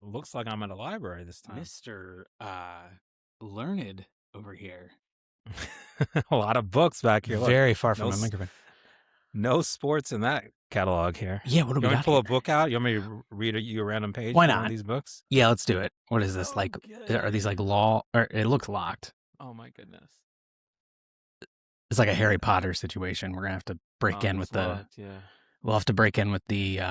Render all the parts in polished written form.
looks like I'm at a library this time. Mr. Learned over here. A lot of books back here. Look, Very far from my microphone. No sports in that catalog here. Yeah, what do we got? You want me to pull a book out? You want me to read you a random page? Why from not? One of these books? Yeah, let's do it. What is this? Like, are these like law? Or it looks locked. Oh my goodness. It's like a Harry Potter situation. We're gonna have to break in with locked, yeah. We'll have to break in with the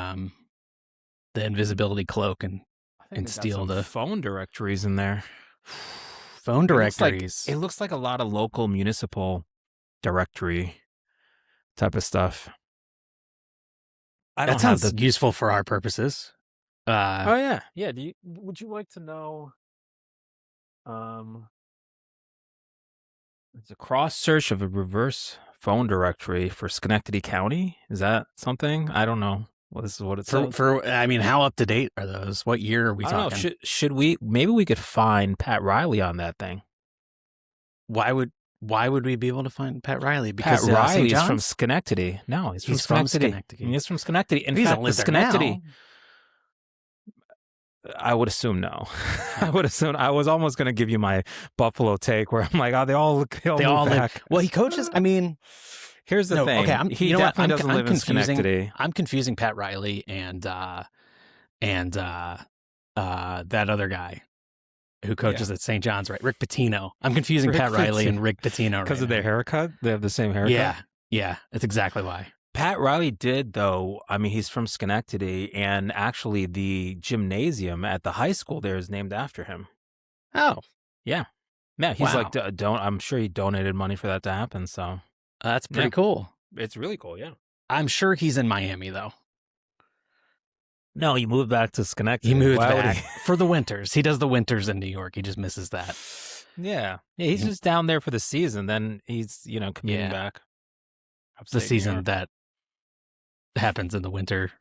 invisibility cloak and steal the phone directories in there. Phone directories. It looks like a lot of local municipal directory type of stuff. That sounds useful for our purposes. Oh yeah. Would you like to know? It's a cross search of a reverse phone directory for Schenectady County. Is that something? I don't know. Well, this is what it says. I mean, how up to date are those? What year are we talking? Know. Should we? Maybe we could find Pat Riley on that thing. Why would we be able to find Pat Riley? Because Pat Riley is from Schenectady. No, he's from Schenectady. He's from Schenectady. In fact, the Schenectady. I would assume no. I would assume. I was almost going to give you my Buffalo take, where I'm like, oh, they all back. Well, he coaches. I mean, here's the thing. Okay, he definitely doesn't live in Schenectady. I'm confusing Pat Riley and that other guy who coaches at St. John's, right? Rick Pitino. I'm confusing Pat Riley and Rick Pitino because of their haircut. They have the same haircut. Yeah, that's exactly why. Pat Riley did, though. I mean, he's from Schenectady, and actually, the gymnasium at the high school there is named after him. Oh, yeah. He's like, I'm sure he donated money for that to happen. So that's pretty cool. It's really cool. Yeah. I'm sure he's in Miami though. No, he moved back to Schenectady. He moved back for the winters. He does the winters in New York. He just misses that. Yeah. He's just down there for the season. Then he's, commuting back. The season that happens in the winter,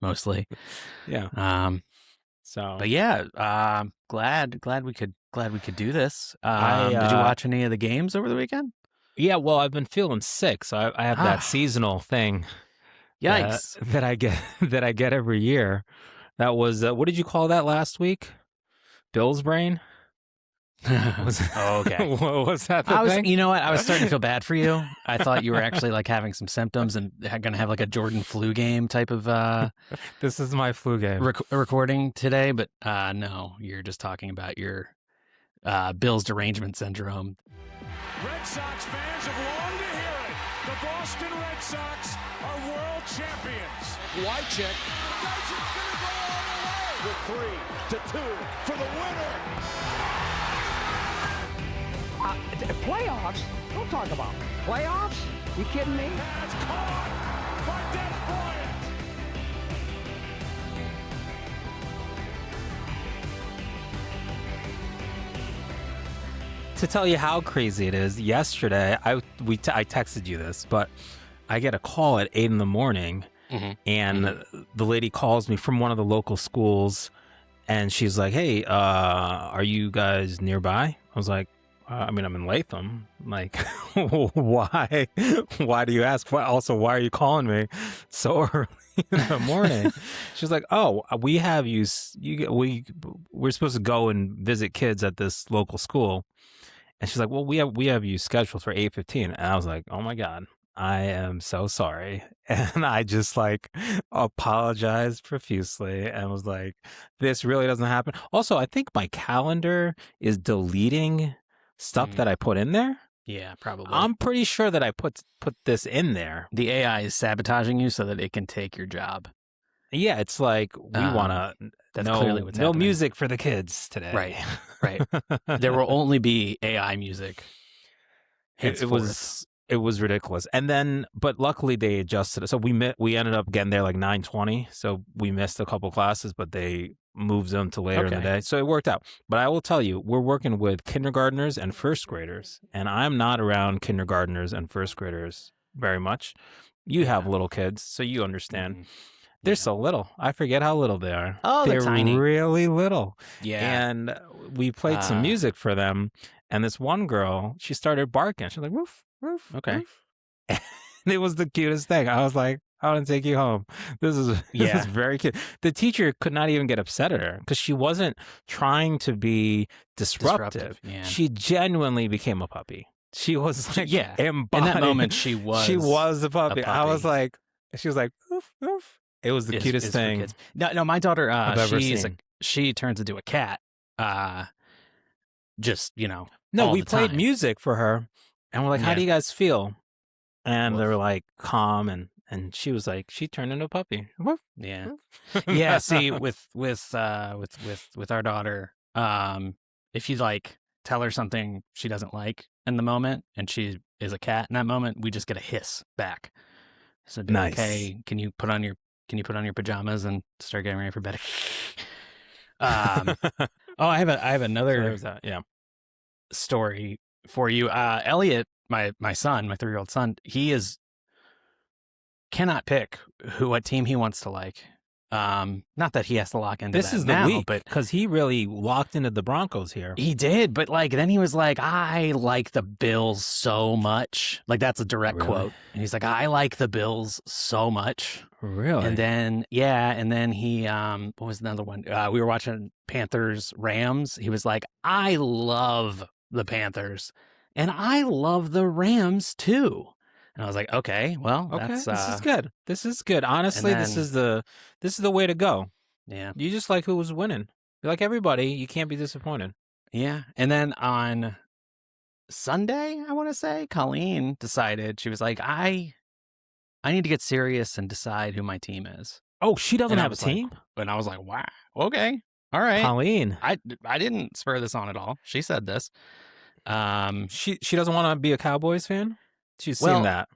mostly. Yeah. But yeah, glad we could do this. Did you watch any of the games over the weekend? Yeah. Well, I've been feeling sick, so I have that seasonal thing. Yikes! That I get every year. That was what did you call that last week? Bill's brain. Okay. Was that the thing? You know what? I was starting to feel bad for you. I thought you were actually like having some symptoms and going to have like a Jordan flu game type of. This is my flu game recording today, but no, you're just talking about your Bill's derangement syndrome. Red Sox fans have longed to hear it. The Boston Red Sox are world champions. Wycheck. Dyson's going to go all the way. With 3-2 for the winner. Playoffs? Don't talk about playoffs. You kidding me? That's caught by Des Bryant. To tell you how crazy it is, yesterday I texted you this, but I get a call at 8 a.m, and the lady calls me from one of the local schools, and she's like, "Hey, are you guys nearby?" I was like, I'm in Latham. Like, why? Why do you ask? Also, why are you calling me so early in the morning? She's like, "Oh, we have you. We're supposed to go and visit kids at this local school." And she's like, "Well, we have you scheduled for 8:15." And I was like, "Oh my God, I am so sorry." And I just like apologized profusely and was like, "This really doesn't happen." Also, I think my calendar is deleting stuff that I put in there. Yeah, probably. I'm pretty sure that I put this in there. The AI is sabotaging you so that it can take your job. Yeah, it's like we want to. That's clearly what's no happening. music for the kids today. Right. There will only be AI music. It was ridiculous. And then, but luckily they adjusted it. So we ended up getting there like 9:20. So we missed a couple classes, but they moved them to later in the day. So it worked out. But I will tell you, we're working with kindergartners and first graders, and I'm not around kindergartners and first graders very much. You have little kids, so you understand. They're so little. I forget how little they are. Oh, they're tiny. Really little. Yeah. And we played some music for them, and this one girl, she started barking. She's like, "Woof, woof." Okay. Woof. And it was the cutest thing. I was like, I want to take you home. This is very cute. The teacher could not even get upset at her because she wasn't trying to be disruptive. Yeah. She genuinely became a puppy. She was like, embodied. In that moment, she was a puppy. I was like, she was like, oof, oof. It was the cutest thing. No, my daughter, I've ever seen. She turns into a cat. Just, No, we played music for her, and we're like, how do you guys feel? And they were like, calm, and she was like, she turned into a puppy. Yeah. Yeah. See, with our daughter, if you like tell her something she doesn't like in the moment, and she is a cat in that moment, we just get a hiss back. So be nice. Like, hey, can you put on your pajamas and start getting ready for bed? I have another story for you. Elliot, my son, my 3-year-old son, he cannot pick what team he wants to like. Not that he has to lock into this that is now, the week, but because he really locked into the Broncos here. He did, but then he was like, I like the Bills so much. Like, that's a direct quote. And he's like, I like the Bills so much. Really? And then he what was another one? We were watching Panthers Rams. He was like, I love the Panthers and I love the Rams too. And I was like, okay, well, that's, this is good. This is good. Honestly, this is the way to go. Yeah. You just like who was winning. You like everybody. You can't be disappointed. Yeah. And then on Sunday, I want to say, Colleen decided, she was like, I need to get serious and decide who my team is. Oh, she doesn't have a team? And I was like, wow, okay. All right. Colleen. I didn't spur this on at all. She said this. She doesn't want to be a Cowboys fan? She's seen that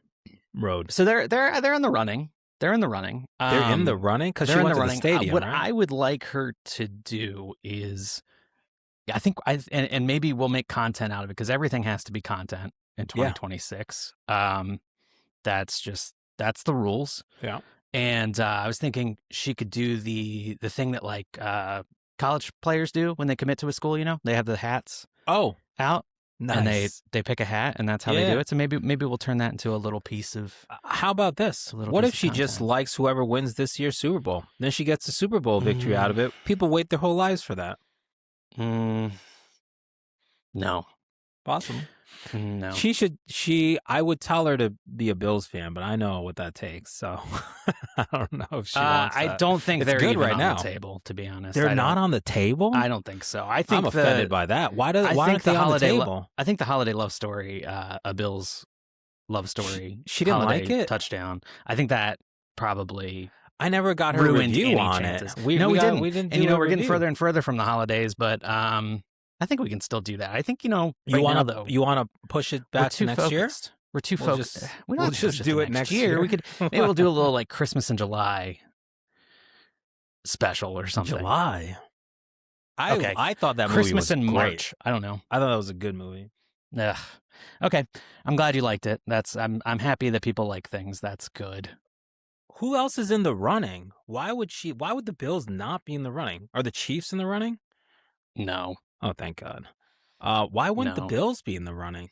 road. So they're in the running. They're in the running. They're in the running because she went to the stadium. What right? I would like her to do is, I think, and maybe we'll make content out of it because everything has to be content in 2026. That's the rules. Yeah. And I was thinking she could do the thing that like college players do when they commit to a school. They have the hats out. Nice. And they pick a hat, and that's how they do it. So maybe we'll turn that into a little piece of. How about this? What if she just likes whoever wins this year's Super Bowl? Then she gets a Super Bowl victory out of it. People wait their whole lives for that. No. Possible. No. I would tell her to be a Bills fan, but I know what that takes. So I don't know if she wants that. I don't think they're good even right on now. The table, to be honest. They're not on the table? I don't think so. I think I'm offended by that. Why aren't they on the table? I think the holiday love story, a Bills love story. She didn't like it? Touchdown. I think that probably. I never got her review on it. We didn't. We didn't. And we're getting further and further from the holidays, but I think we can still do that. I think you want to push it back to next year. We're too focused. We'll just do it next year. We could maybe we'll do a little like Christmas in July special or something. July. I thought that movie Christmas was in great. March. I don't know. I thought that was a good movie. Ugh. Okay, I'm glad you liked it. I'm happy that people like things. That's good. Who else is in the running? Why would the Bills not be in the running? Are the Chiefs in the running? No. Oh, thank God. Why wouldn't the Bills be in the running?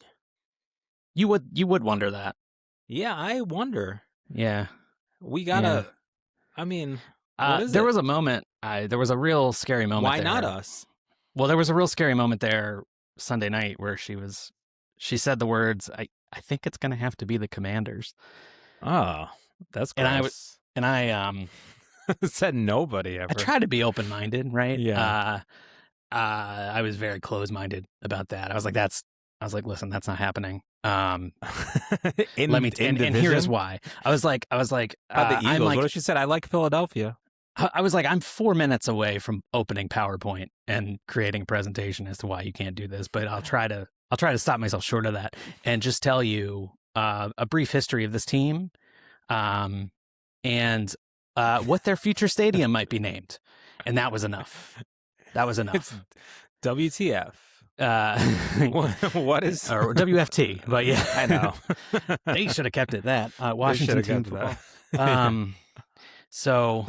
You would wonder that. Yeah, I wonder. Yeah. We gotta. Yeah. I mean, there was a moment. There was a real scary moment. Why there. not us? Well, there was a real scary moment there Sunday night where she said the words, I think it's going to have to be the Commanders. Oh, that's gross. And I said nobody ever. I try to be open-minded, right? Yeah. I was very closed-minded about that. I was like, listen, that's not happening. And here is why. I was like, about the Eagles. What if she said, I like Philadelphia? I was like, I'm 4 minutes away from opening PowerPoint and creating a presentation as to why you can't do this, but I'll try to stop myself short of that and just tell you a brief history of this team, and what their future stadium might be named, and that was enough. That was enough. It's WTF. What is or WFT? But yeah, I know they should have kept it that Washington team football. So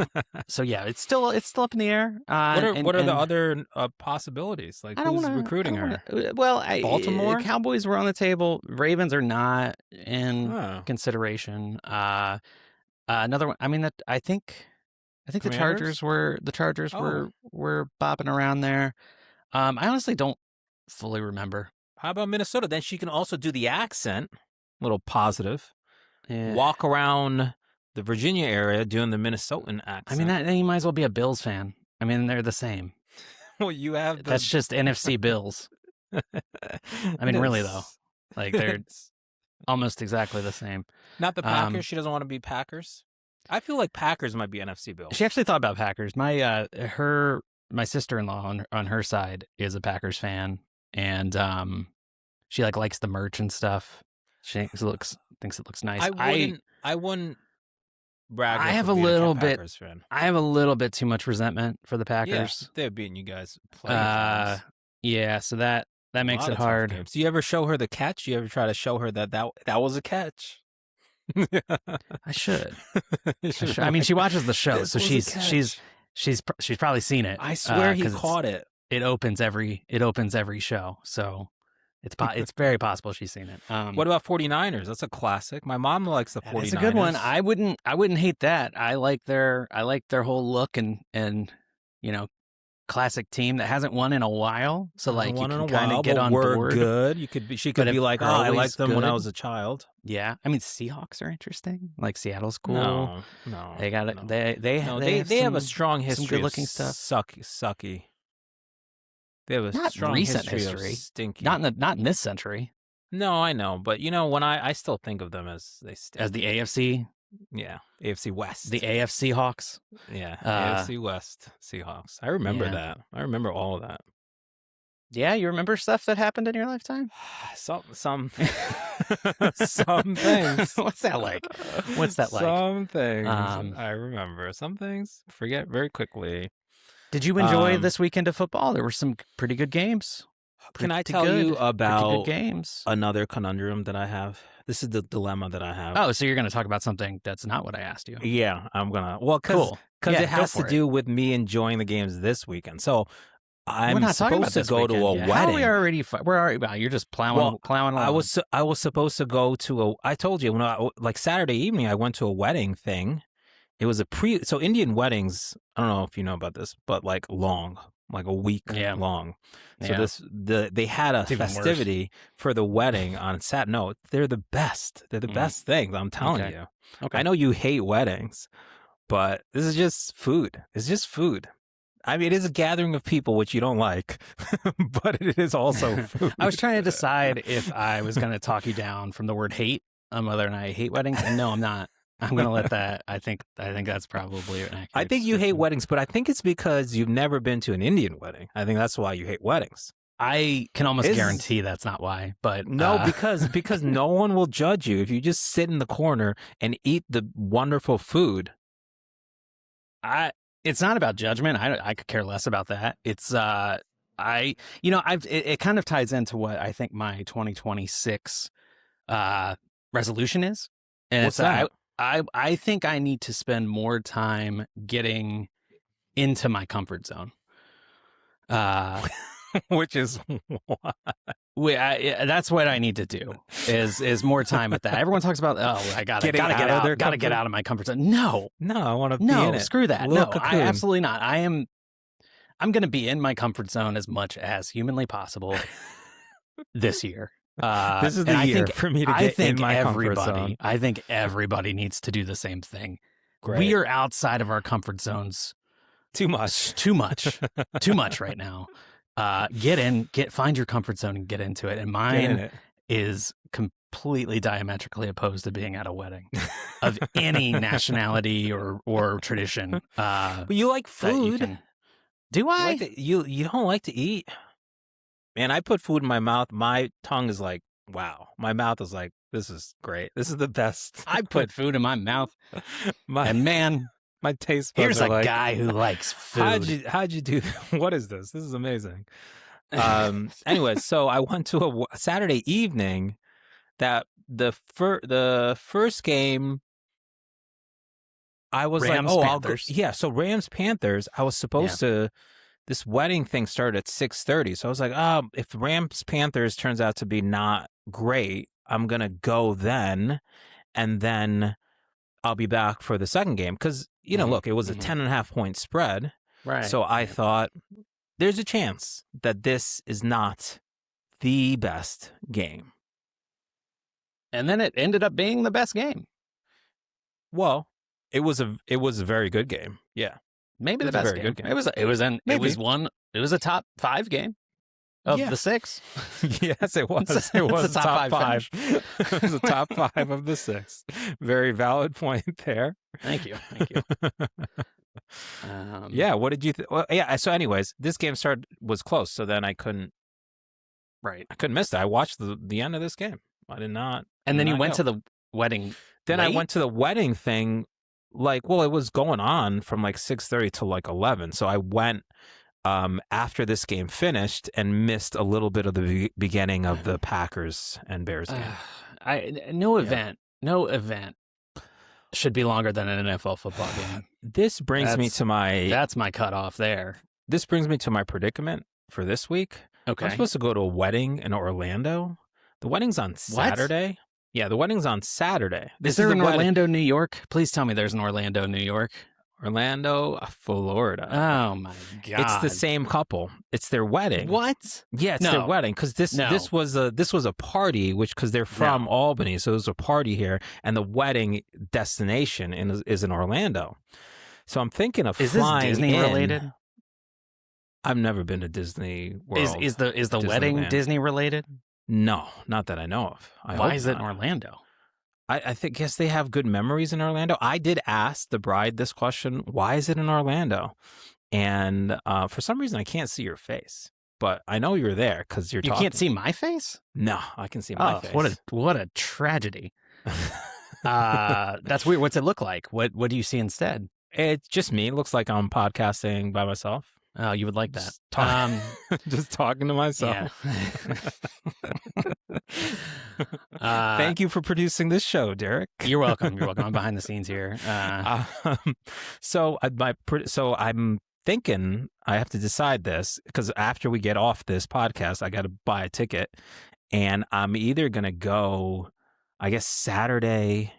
yeah, it's still up in the air. What are the other possibilities? Like who's recruiting her? Well, Baltimore Cowboys were on the table. Ravens are not in consideration. Another one. I mean, I think the Commanders? Chargers were bopping around there. I honestly don't fully remember. How about Minnesota? Then she can also do the accent, little positive. Yeah. Walk around the Virginia area doing the Minnesotan accent. I mean, then you might as well be a Bills fan. I mean, they're the same. Well, you have That's just NFC Bills. I mean, really though, like they're almost exactly the same. Not the Packers. She doesn't want to be Packers. I feel like Packers might be NFC Bills. She actually thought about Packers. My sister-in-law on her side is a Packers fan, and she likes the merch and stuff. She thinks it looks nice. I wouldn't brag. I have a little bit too much resentment for the Packers. Yeah, they're beating you guys. Yeah, so that makes it hard. Do you ever show her the catch? You ever try to show her that was a catch? I should. I mean, she watches the show, so she's probably seen it. I swear he caught it. It opens every show, so it's very possible she's seen it. What about 49ers? That's a classic. My mom likes the 49ers. It's a good one. I wouldn't hate that. I like their whole look and classic team that hasn't won in a while. So you can kind of get on board. Good. She could be like, I liked them when I was a child. Yeah, I mean, Seahawks are interesting. Like Seattle's cool. No, they got it. No. They have a strong history. Some good-looking stuff. Sucky. They have a not strong recent history. Of stinky. Not in this century. No, I know, but when I still think of them as they stink. As the AFC. Yeah, AFC West. The AFC Hawks. Yeah, AFC West Seahawks. I remember that. I remember all of that. Yeah, you remember stuff that happened in your lifetime? Some things. What's that like? Some things I remember. Some things forget very quickly. Did you enjoy this weekend of football? There were some pretty good games. Can I tell you about games? Another conundrum that I have? This is the dilemma that I have. Oh, so you're going to talk about something that's not what I asked you? Yeah, I'm going to. Well, because it has to do with me enjoying the games this weekend. So I'm supposed to go to a wedding. How are we already? Well, you're just plowing along. I was supposed to go to I told you like Saturday evening I went to a wedding thing. It was so Indian weddings. I don't know if you know about this, but like long. Like a week long. So they had a festivity for the wedding on Saturday. No, they're the best. They're the best things. I'm telling you. Okay. I know you hate weddings, but this is just food. It's just food. I mean, it is a gathering of people, which you don't like, but it is also food. I was trying to decide if I was going to talk you down from the word hate on whether or not I hate weddings, and no, I'm not. I'm going to let that. I think that's probably an accurate. I think you hate weddings, but I think it's because you've never been to an Indian wedding. I think that's why you hate weddings. I can almost guarantee that's not why. But no, because no one will judge you if you just sit in the corner and eat the wonderful food. It's not about judgment. I could care less about that. It's it kind of ties into what I think my 2026 resolution is, and what's that? I think I need to spend more time getting into my comfort zone. Which is what? That's what I need to do is more time with that. Everyone talks about, I gotta get out of my comfort zone. No, I want to be in it. Screw that. Absolutely not. I'm going to be in my comfort zone as much as humanly possible this year. This is the year for me to get in my comfort zone. I think everybody needs to do the same thing. Great. We are outside of our comfort zones too much right now. Find your comfort zone and get into it. And mine is completely diametrically opposed to being at a wedding of any nationality or tradition. But you like food. Do I? You don't like to eat. Man, I put food in my mouth. My tongue is like, wow. My mouth is like, this is great. This is the best. I put food in my mouth. And man, my taste buds here's are a like, guy who likes food. How'd you do that? What is this? This is amazing. Anyway, so I went to a Saturday evening that the first game, I was Rams, like, Panthers. So Rams Panthers, I was supposed to, this wedding thing started at 6:30. So I was like, if Rams Panthers turns out to be not great, I'm going to go then. And then I'll be back for the second game because, you know, look, it was a 10.5-point spread. Right. So I thought there's a chance that this is not the best game. And then it ended up being the best game. Well, it was a very good game. Yeah. Maybe the best game. Good game. It was a top 5 game of the 6. Yes, it was. It was a top 5. It was a top 5 of the 6. Very valid point there. Thank you. Yeah. What did you think? Well, yeah. So, anyways, this game was close. So then I couldn't miss it. I watched the end of this game. I did not. And then you went to the wedding. Then I went to the wedding thing. Like, well, it was going on from like 6:30 to like 11. So I went after this game finished and missed a little bit of the beginning of the Packers and Bears game. No event should be longer than an NFL football game. This brings me to my... That's my cutoff there. This brings me to my predicament for this week. Okay. I'm supposed to go to a wedding in Orlando. The wedding's on Saturday. What? Yeah, the wedding's on Saturday. Is there an Orlando, New York? Please tell me there's an Orlando, New York. Orlando, Florida. Oh my God! It's the same couple. It's their wedding. What? Yeah, it's their wedding because this was a party, because they're from Albany, so it was a party here, and the wedding destination is in Orlando. So I'm thinking of flying. Is this Disney related? I've never been to Disney World. Is the wedding Disney related? No, not that I know of. Why is it in Orlando? I think, yes, they have good memories in Orlando. I did ask the bride this question, why is it in Orlando? And for some reason, I can't see your face. But I know you're there because you're talking. You can't see my face? No, I can see my face. What a tragedy. That's weird. What's it look like? What do you see instead? It's just me. It looks like I'm podcasting by myself. Oh, you would like that. Just talking to myself. Yeah. Thank you for producing this show, Derek. You're welcome. I'm behind the scenes here. So I'm thinking I have to decide this because after we get off this podcast, I got to buy a ticket, and I'm either going to go, I guess, Saturday.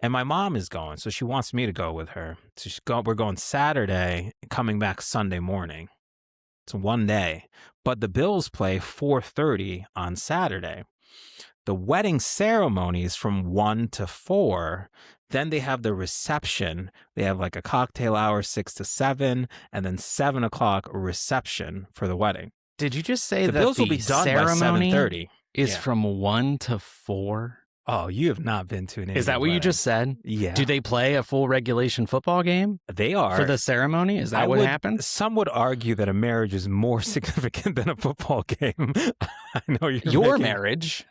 And my mom is going, so she wants me to go with her. So we're going Saturday, coming back Sunday morning. It's one day. But the Bills play 4:30 on Saturday. The wedding ceremony is from 1 to 4. Then they have the reception. They have like a cocktail hour, 6 to 7, and then 7 o'clock reception for the wedding. Did you just say the that Bills the will be done ceremony by 7:30? Is from 1 to 4? Oh, you have not been to an Indian Is that what wedding. you just said? Yeah. Do they play a full regulation football game? They are. For the ceremony? Is that what happens? Some would argue that a marriage is more significant than a football game. I know your marriage.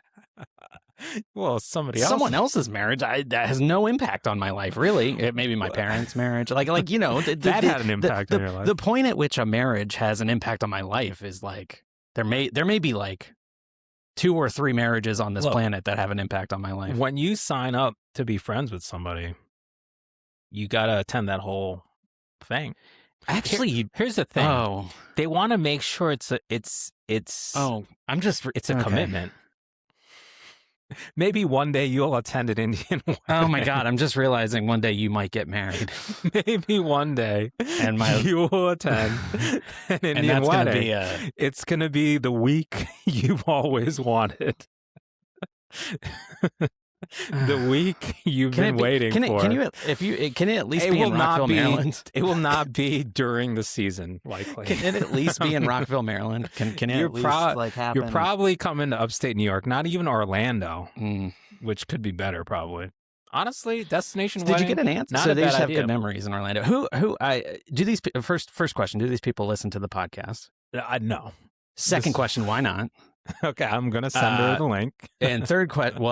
Well, someone else's marriage that has no impact on my life, really. Maybe my parents' marriage. Like you know, that had an impact on your life. The point at which a marriage has an impact on my life is like there may be like 2 or 3 marriages on this planet that have an impact on my life. When you sign up to be friends with somebody, you got to attend that whole thing. Actually, here's the thing. They want to make sure it's a commitment. Maybe one day you'll attend an Indian wedding. Oh my God, I'm just realizing one day you might get married. Maybe one day you will attend an Indian wedding. It's going to be the week you've always wanted. The week you've been waiting for. Can it at least be in Rockville, Maryland? It will not be during the season, likely. Can it at least be in Rockville, Maryland? Can it at least happen? You're probably coming to upstate New York, not even Orlando, which could be better, probably. Honestly, destination wedding. Did you get an answer? So they just have good memories in Orlando. Who do these first question? Do these people listen to the podcast? No. Second question, why not? Okay, I'm going to send her the link. And third question,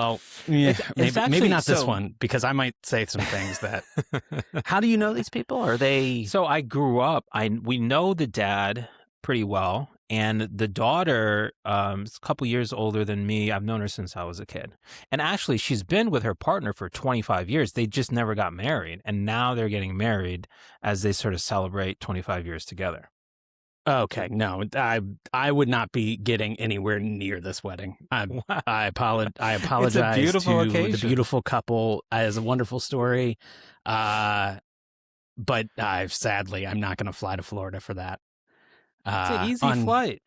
maybe not this one, because I might say some things that... How do you know these people? Are they... So I grew up, we know the dad pretty well, and the daughter is a couple years older than me. I've known her since I was a kid. And actually, she's been with her partner for 25 years. They just never got married, and now they're getting married as they sort of celebrate 25 years together. Okay, no, I would not be getting anywhere near this wedding. I apologize beautiful to occasion. the beautiful couple. It's a wonderful story, but sadly, I'm not going to fly to Florida for that. It's an easy flight.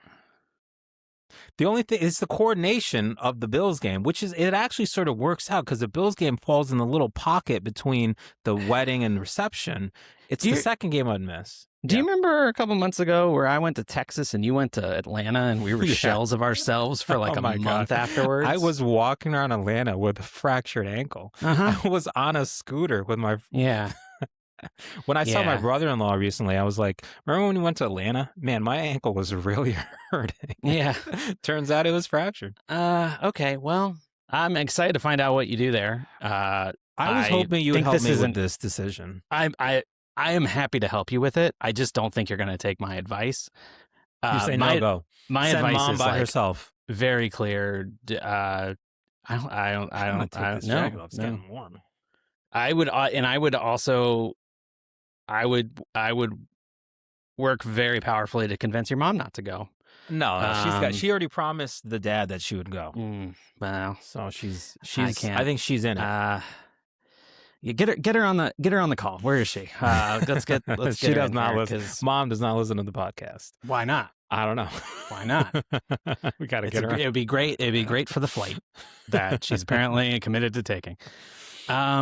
The only thing is the coordination of the Bills game, which is it actually sort of works out because the Bills game falls in the little pocket between the wedding and reception. It's the second game I'd miss. Do you remember a couple months ago where I went to Texas and you went to Atlanta and we were shells of ourselves for like a month afterwards? I was walking around Atlanta with a fractured ankle. I was on a scooter with my... Yeah. When I saw my brother-in-law recently, I was like, remember when we went to Atlanta? Man, my ankle was really hurting. Yeah. Turns out it was fractured. Okay, well, I'm excited to find out what you do there. I was hoping you would help me with this decision. I am happy to help you with it. I just don't think you're going to take my advice. You're saying no go. My Send advice mom is by like herself. very clear. I don't know. It's getting warm. I would work very powerfully to convince your mom not to go. No, she already promised the dad that she would go. Well, so she's I think she's in it. You get her on the call. Where is she? Let's get she her does in not here, listen. Mom does not listen to the podcast. Why not? I don't know. Why not? We got to get her. It would be great. It'd be great for the flight that she's apparently committed to taking. I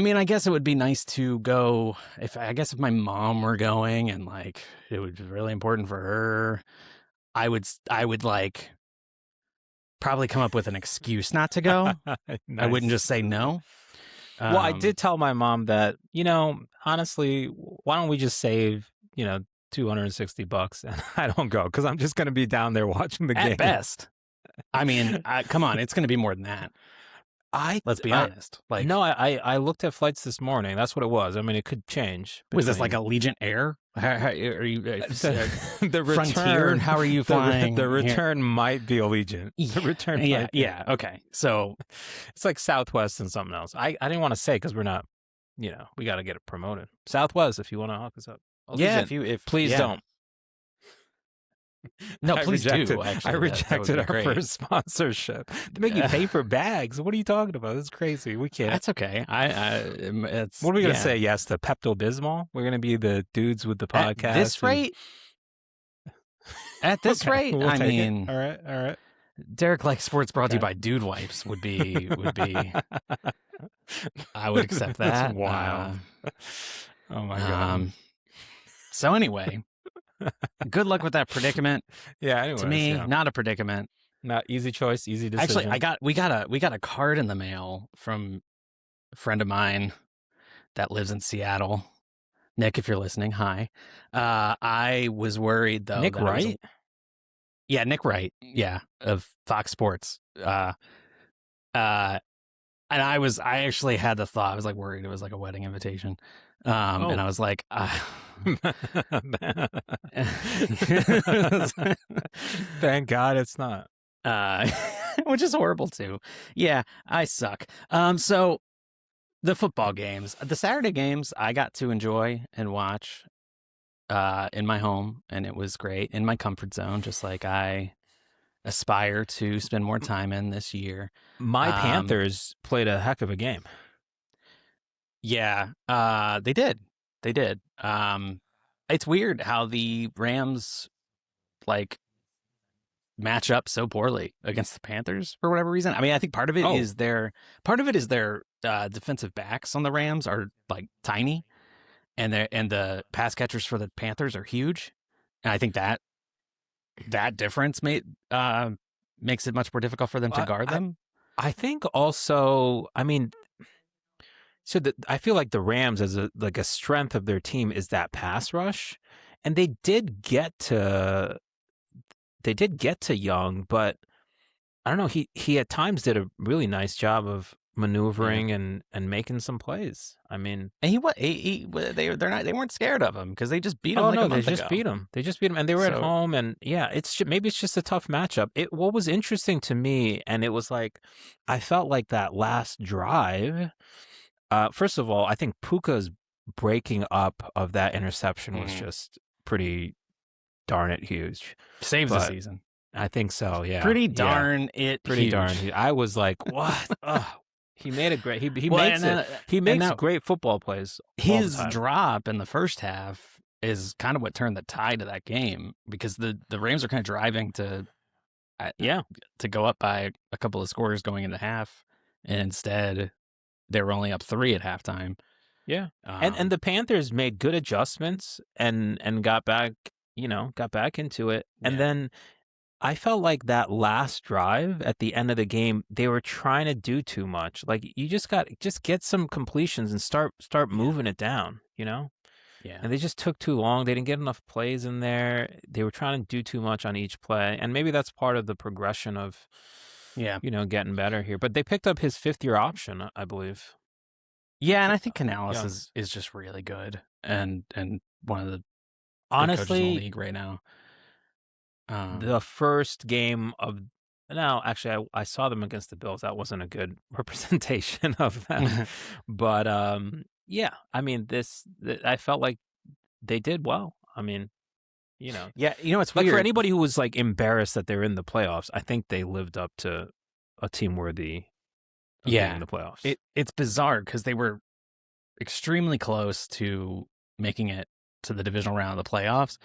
mean, I guess it would be nice to go if my mom were going and like it would be really important for her. I would like probably come up with an excuse not to go. Nice. I wouldn't just say no. Well, I did tell my mom that, honestly, why don't we just save, $260 and I don't go because I'm just going to be down there watching the game. At best. I mean, come on, it's going to be more than that. Let's be honest. I looked at flights this morning. That's what it was. I mean, it could change. Was this like Allegiant Air? Are you the Frontier? Return? How are you flying? The return might be Allegiant. The return, yeah. Okay, so it's like Southwest and something else. I didn't want to say because we're not. We got to get it promoted. Southwest, if you want to hook us up. Allegiant, if please don't. No, please do. Actually, I rejected our first sponsorship. They make you pay for bags. What are you talking about? That's crazy. We can't. That's okay. What are we going to say? Yes to Pepto-Bismol? We're going to be the dudes with the podcast. At this rate? At this rate? We'll I mean, all right. Derek Like Sports brought to you by Dude Wipes would be. I would accept that. That's wild. Oh my God. So anyway. Good luck with that predicament. Yeah, anyways, to me, not a predicament. Not easy choice, easy decision. Actually, we got a card in the mail from a friend of mine that lives in Seattle. Nick, if you're listening, hi. I was worried though. Nick Wright? Yeah, Nick Wright. Yeah, of Fox Sports. And I actually had the thought. I was like worried it was like a wedding invitation. And I was like, thank God it's not. Which is horrible too. Yeah, I suck. So the football games, the Saturday games, I got to enjoy and watch in my home, and it was great in my comfort zone, just like I aspire to spend more time in this year. My Panthers played a heck of a game. Yeah, they did. It's weird how the Rams like match up so poorly against the Panthers for whatever reason. I mean, I think part of it is their defensive backs on the Rams are like tiny, and the pass catchers for the Panthers are huge. And I think that difference makes it much more difficult for them to guard them. I think also, I mean. So I feel like the Rams, as a strength of their team, is that pass rush, and they did get to Young, but I don't know. He at times did a really nice job of maneuvering and making some plays. I mean, and they weren't scared of him because they just beat him. A month ago. They just beat him, and they were at home, and maybe it's just a tough matchup. What was interesting to me, and it was like I felt like that last drive. First of all, I think Puka's breaking up of that interception was just pretty darn it huge. Saves the But season. I think so, yeah. Pretty Yeah. darn it Pretty huge. darn huge. I was like, what? Ugh. He made it great. He Well, makes and it. then- He and makes now great football plays. all the His time. drop in the first half is kind of what turned the tide of that game, because the Rams are kind of driving to go up by a couple of scores going into half, and instead they were only up 3 at halftime. Yeah. And the Panthers made good adjustments and got back into it. And then I felt like that last drive at the end of the game, they were trying to do too much. Like, you just get some completions and start moving it down, Yeah. And they just took too long. They didn't get enough plays in there. They were trying to do too much on each play. And maybe that's part of the progression of getting better here. But they picked up his 5th-year option, I believe. Yeah, and I think Canales is just really good and one of the Honestly, good coaches in the league right now. The first game of actually, I saw them against the Bills. That wasn't a good representation of them. But I mean, I felt like they did well. I mean, Yeah, it's like weird for anybody who was like embarrassed that they're in the playoffs, I think they lived up to a team worthy of being in the playoffs. It's bizarre because they were extremely close to making it to the divisional round of the playoffs.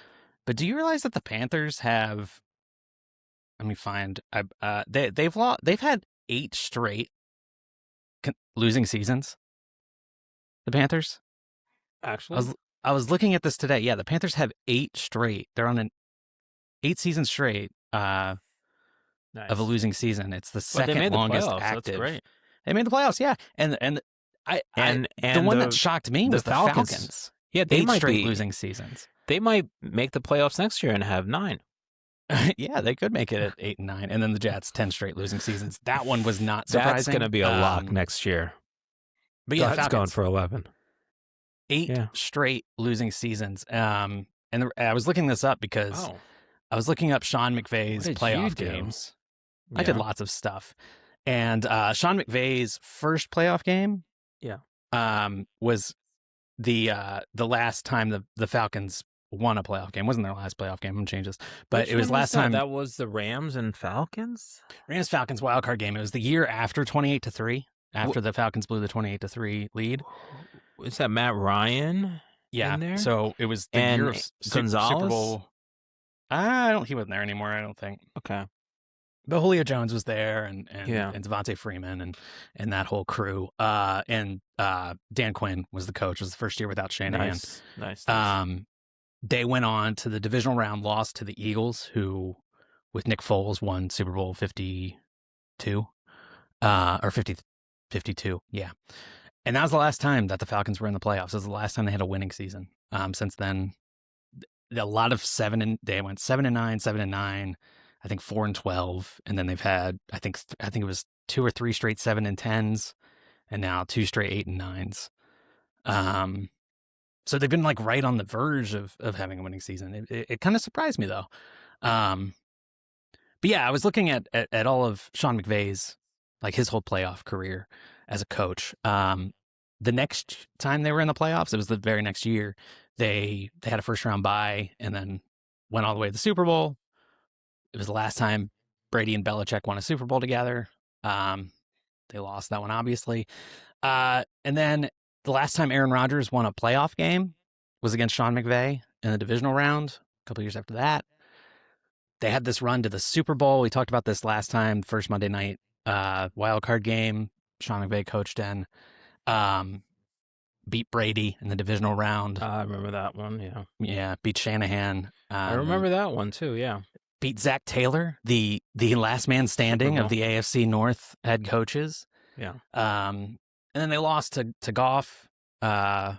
But do you realize that the Panthers have? Let me find. They've had 8 straight losing seasons. The Panthers. Actually, I was looking at this today. Yeah, the Panthers have 8 straight. They're on an 8 season straight nice. of a losing season. It's the But they second made the longest playoffs. active. That's great. They made the playoffs. Yeah, and the one that shocked me was the Falcons. Yeah, they 8 might straight be losing seasons. They might make the playoffs next year and have 9. Yeah, they could make it at 8 and 9, and then the Jets 10 straight losing seasons. That one was not surprising. That's going to be a lock next year. But yeah, that's going for 11. 8 straight losing seasons. And I was looking this up because I was looking up Sean McVay's playoff games. I did lots of stuff, and Sean McVay's first playoff game, was the last time the Falcons won a playoff game. It wasn't their last playoff game. I'm gonna change this, but Which it was one last that? time. That was the Rams and Falcons. Rams-Falcons wildcard game. It was the year after 28-3. After the Falcons blew the 28-3 lead. Is that Matt Ryan? Yeah. In there? So it was the year of Gonzalez? Super Bowl. He wasn't there anymore. I don't think. Okay. But Julio Jones was there, and Yeah. Devontae Freeman and that whole crew. And Dan Quinn was the coach. It was the first year without Shanahan. Nice. They went on to the divisional round, lost to the Eagles, who, with Nick Foles, won Super Bowl 52, or 52. Yeah. And that was the last time that the Falcons were in the playoffs. It was the last time they had a winning season. Since then, a lot of they went 7-9, 7-9, I think 4-12, and then they've had I think it was 2 or 3 straight 7-10s, and now 2 straight 8 and 9s. So they've been like right on the verge of having a winning season. It kind of surprised me though. But yeah, I was looking at all of Sean McVay's, like his whole playoff career as a coach. The next time they were in the playoffs, it was the very next year. They had a first round bye and then went all the way to the Super Bowl. It was the last time Brady and Belichick won a Super Bowl together. They lost that one, obviously. And then the last time Aaron Rodgers won a playoff game was against Sean McVay in the divisional round a couple years after that. They had this run to the Super Bowl. We talked about this last time, first Monday night wild card game Sean McVay coached in. Beat Brady in the divisional round. I remember that one, yeah. Yeah, beat Shanahan. I remember that one too, yeah. Beat Zach Taylor, the last man standing of the AFC North head coaches. Yeah. And then they lost to Goff. And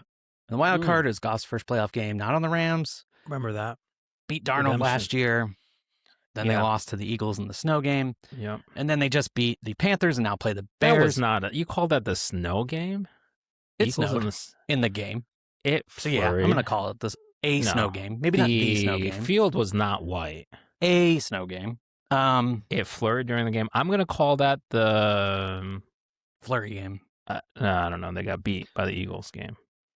the wild card is Goff's first playoff game, not on the Rams. Remember that. Beat Darnold last year. Then they lost to the Eagles in the snow game. Yep. And then they just beat the Panthers and now play the Bears. That was not you called that the snow game? It snowed in the game. So yeah, I'm going to call it snow game. Maybe not the snow game. The field was not white. A snow game. It flurried during the game. I'm going to call that the flurry game. I don't know. They got beat by the Eagles game.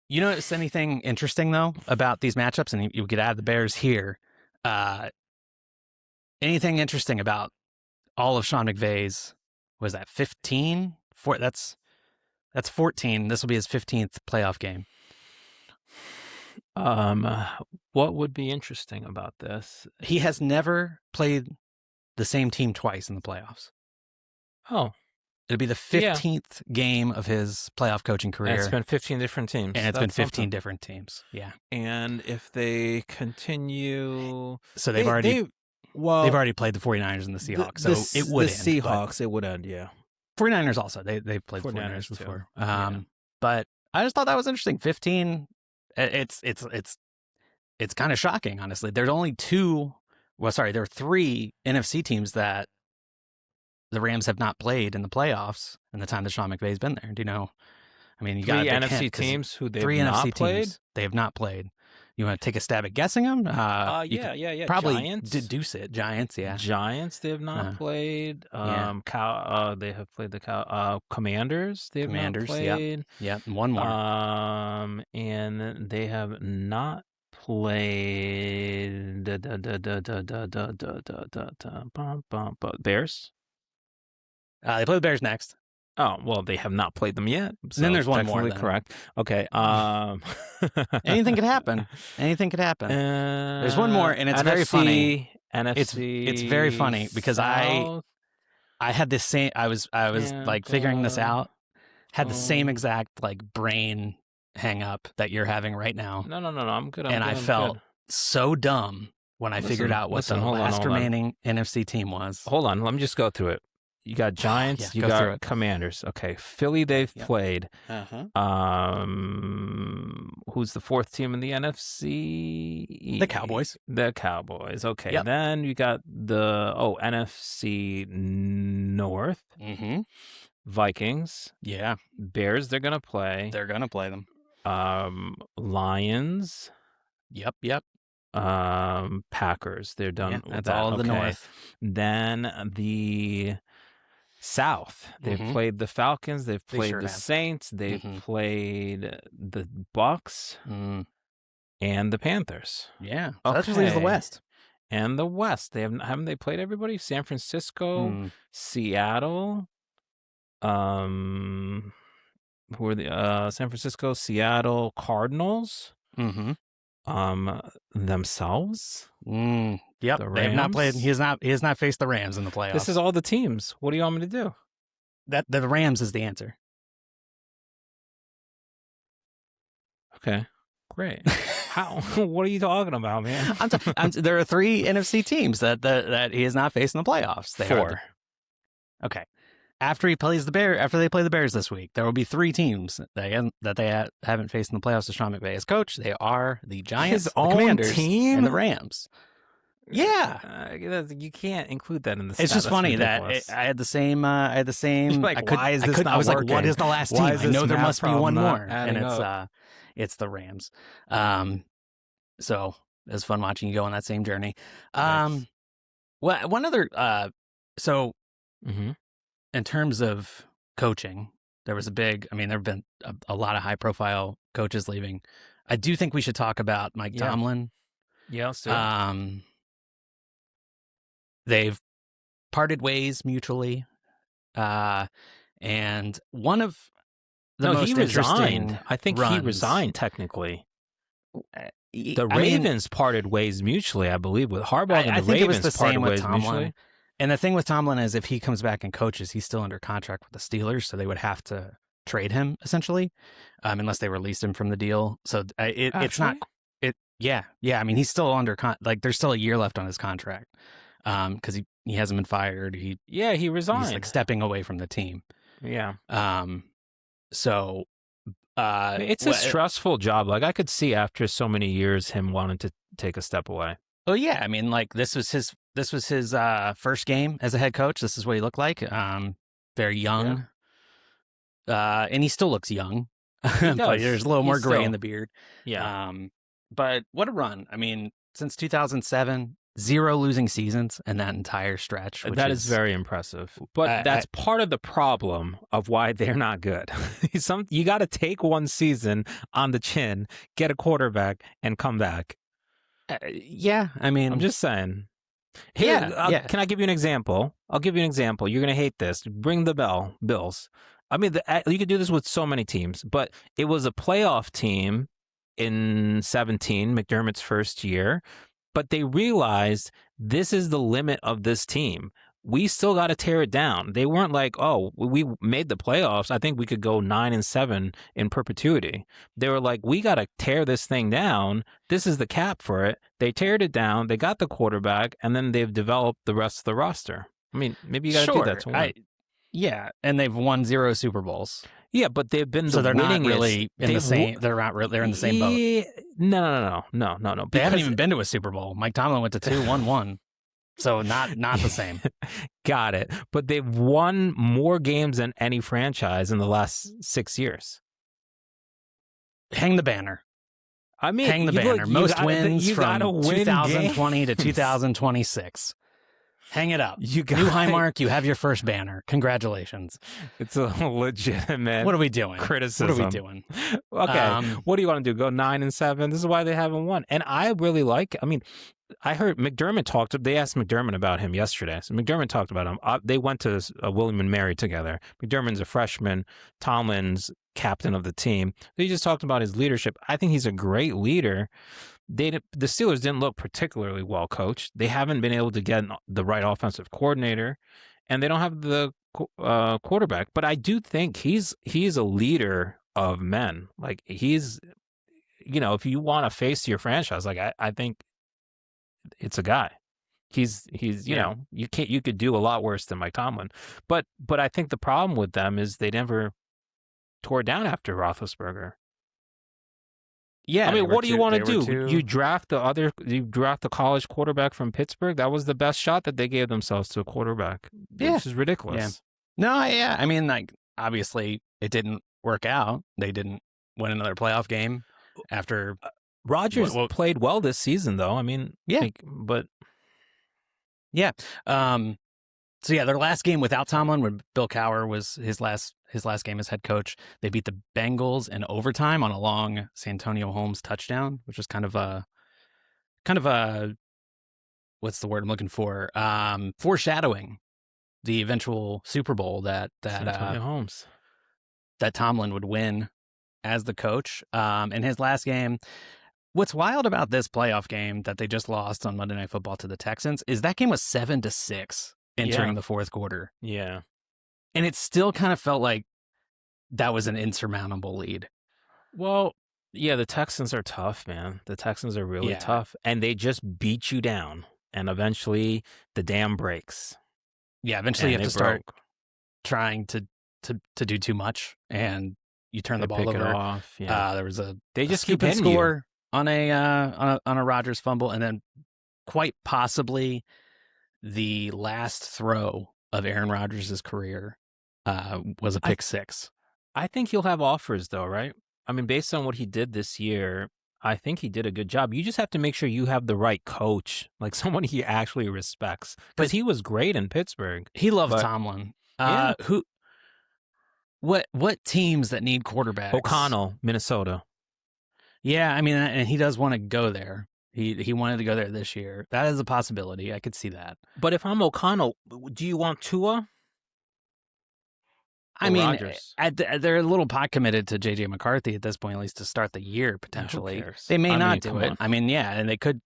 You notice anything interesting, though, about these matchups? And you could add the Bears here. Anything interesting about all of Sean McVay's, was that 15? That's 14. This will be his 15th playoff game. What would be interesting about this? He has never played the same team twice in the playoffs. Oh. It'll be the 15th game of his playoff coaching career. And it's been 15 different teams. And it's been 15 different teams. Yeah. And if they continue... So they've already played the 49ers and the Seahawks. So it would end. The Seahawks, it would end, yeah. 49ers also. They've played 49ers before. But I just thought that was interesting. 15... It's kind of shocking, honestly. There's only there are 3 NFC teams that the Rams have not played in the playoffs in the time that Sean McVay's been there. Do you know? I mean, you got 3 NFC teams who they've not played? Teams they have not played. You want to take a stab at guessing them? Yeah. Probably Giants. deduce it. Giants, yeah. Giants, they have not played. They have played the Commanders. They have not played. Yeah, one more. And they have not played Bears. They play the Bears next. Oh, well, they have not played them yet. So then there's one more. Correct. Okay. Anything could happen. Anything could happen. There's one more, and it's very funny. NFC. It's very funny because South. I had this same. I was like figuring this out. Had the same exact like brain hang up that you're having right now. No. I'm good. I felt so dumb when I figured out what the last remaining NFC team was. Hold on. Let me just go through it. You got Giants, you got Commanders. Okay. Philly, they've played. Who's the 4th team in the NFC? The Cowboys. The Cowboys. Okay. Yep. Then you got the NFC North. Vikings. Yeah. Bears, they're going to play. They're going to play them. Lions. Yep. Packers. They're done with that's that. all of the North. Then the South. They've played the Falcons. They've played the Saints. They've played the Bucks and the Panthers. Yeah. So that just leaves the West. And the West. Haven't they played everybody? San Francisco, Seattle. Who are the San Francisco, Seattle Cardinals? Themselves. Yep, they have not played. He has not faced the Rams in the playoffs. This is all the teams. What do you want me to do? The Rams is the answer. Okay, great. How? What are you talking about, man? There are 3 NFC teams that he has not faced in the playoffs. 4. Okay. After they play the Bears this week, there will be 3 teams that they haven't faced in the playoffs as Sean McVay as coach. They are the Giants, the Commanders, and the Rams. Yeah, you can't include that in the. It's just funny that I had the same. Like, why is this not I was working? Like, what is the last team? I know there must be one more, and it's the Rams. So it was fun watching you go on that same journey. Nice. Well, one other. In terms of coaching, there was there have been a lot of high-profile coaches leaving. I do think we should talk about Mike Tomlin. Yeah, so. They've parted ways mutually, and one of the most interesting. I think he resigned technically. The Ravens parted ways mutually, I believe, with Harbaugh, and the Ravens parted ways mutually. And the thing with Tomlin is if he comes back and coaches, he's still under contract with the Steelers, so they would have to trade him, essentially, unless they released him from the deal. So it's not... Yeah. I mean, he's still under... there's still a year left on his contract because he hasn't been fired. He resigned. He's stepping away from the team. Yeah. So... it's a stressful job. I could see after so many years him wanting to take a step away. Oh, yeah. I mean, this was his first game as a head coach. This is what he looked like. Very young. And he still looks young. But there's a little more gray in the beard. Yeah. But what a run. I mean, since 2007, 0 losing seasons in that entire stretch. That is very impressive. But that's part of the problem of why they're not good. You got to take one season on the chin, get a quarterback, and come back. Yeah, I mean, I'm just saying. Here, Yeah. Can I give you an example? I'll give you an example. You're going to hate this. Bring the Bills. I mean, you could do this with so many teams, but it was a playoff team in 17, McDermott's first year, but they realized this is the limit of this team. We still got to tear it down. They weren't like, oh, we made the playoffs. I think we could go 9-7 in perpetuity. They were like, we got to tear this thing down. This is the cap for it. They teared it down. They got the quarterback, and then they've developed the rest of the roster. I mean, maybe you got to do that to win. Yeah, and they've won 0 Super Bowls. Yeah, but they've been so they're not really in the same. They're not. They're in the same boat. No. They haven't even been to a Super Bowl. Mike Tomlin went to 2, won 1. So not the same. Got it. But they've won more games than any franchise in the last 6 years. Hang the banner. I mean, hang the banner. Most wins from 2020 to 2026. Hang it up. New high mark. You have your first banner. Congratulations. It's a legitimate. What are we doing? Criticism. What are we doing? Okay. What do you want to do? Go 9-7? This is why they haven't won. And I really like. I mean, I heard McDermott talked. They asked McDermott about him yesterday. So McDermott talked about him. They went to William and Mary together. McDermott's a freshman. Tomlin's captain of the team. They just talked about his leadership. I think he's a great leader. The Steelers didn't look particularly well coached. They haven't been able to get the right offensive coordinator, and they don't have the quarterback. But I do think he's a leader of men. Like he's, if you want to face your franchise, like I think it's a guy. He's you could do a lot worse than Mike Tomlin. But I think the problem with them is they never tore down after Roethlisberger. Yeah, I mean, what do you want to do? You draft the college quarterback from Pittsburgh. That was the best shot that they gave themselves to a quarterback. Which is ridiculous. Yeah. No, I mean, like obviously it didn't work out. They didn't win another playoff game after Rodgers played well this season, though. I mean, but yeah. So yeah, their last game without Tomlin, when Bill Cowher was his last game as head coach, they beat the Bengals in overtime on a long Santonio Holmes touchdown, which was kind of a what's the word I'm looking for? Foreshadowing the eventual Super Bowl that Holmes, that Tomlin would win as the coach. In his last game. What's wild about this playoff game that they just lost on Monday Night Football to the Texans is that game was 7-6 entering the fourth quarter. Yeah. And it still kind of felt like that was an insurmountable lead. Well, yeah, the Texans are tough, man. The Texans are really tough. And they just beat you down. And eventually the dam breaks. Yeah, eventually you have to start trying to do too much. And you turn the ball over. Off. Yeah. There was they just keep hitting hitting score on a Rodgers fumble. And then quite possibly the last throw of Aaron Rodgers' career was a pick six. I think he'll have offers, though, right? I mean, based on what he did this year, I think he did a good job. You just have to make sure you have the right coach, like someone he actually respects. Because he was great in Pittsburgh. He loved Tomlin. What teams that need quarterbacks? O'Connell, Minnesota. Yeah, I mean, and he does want to go there. He wanted to go there this year. That is a possibility. I could see that. But if I'm O'Connell, do you want Tua? I mean, they're a little pot committed to J.J. McCarthy at this point, at least to start the year potentially. They may not do it. I mean, yeah, and they could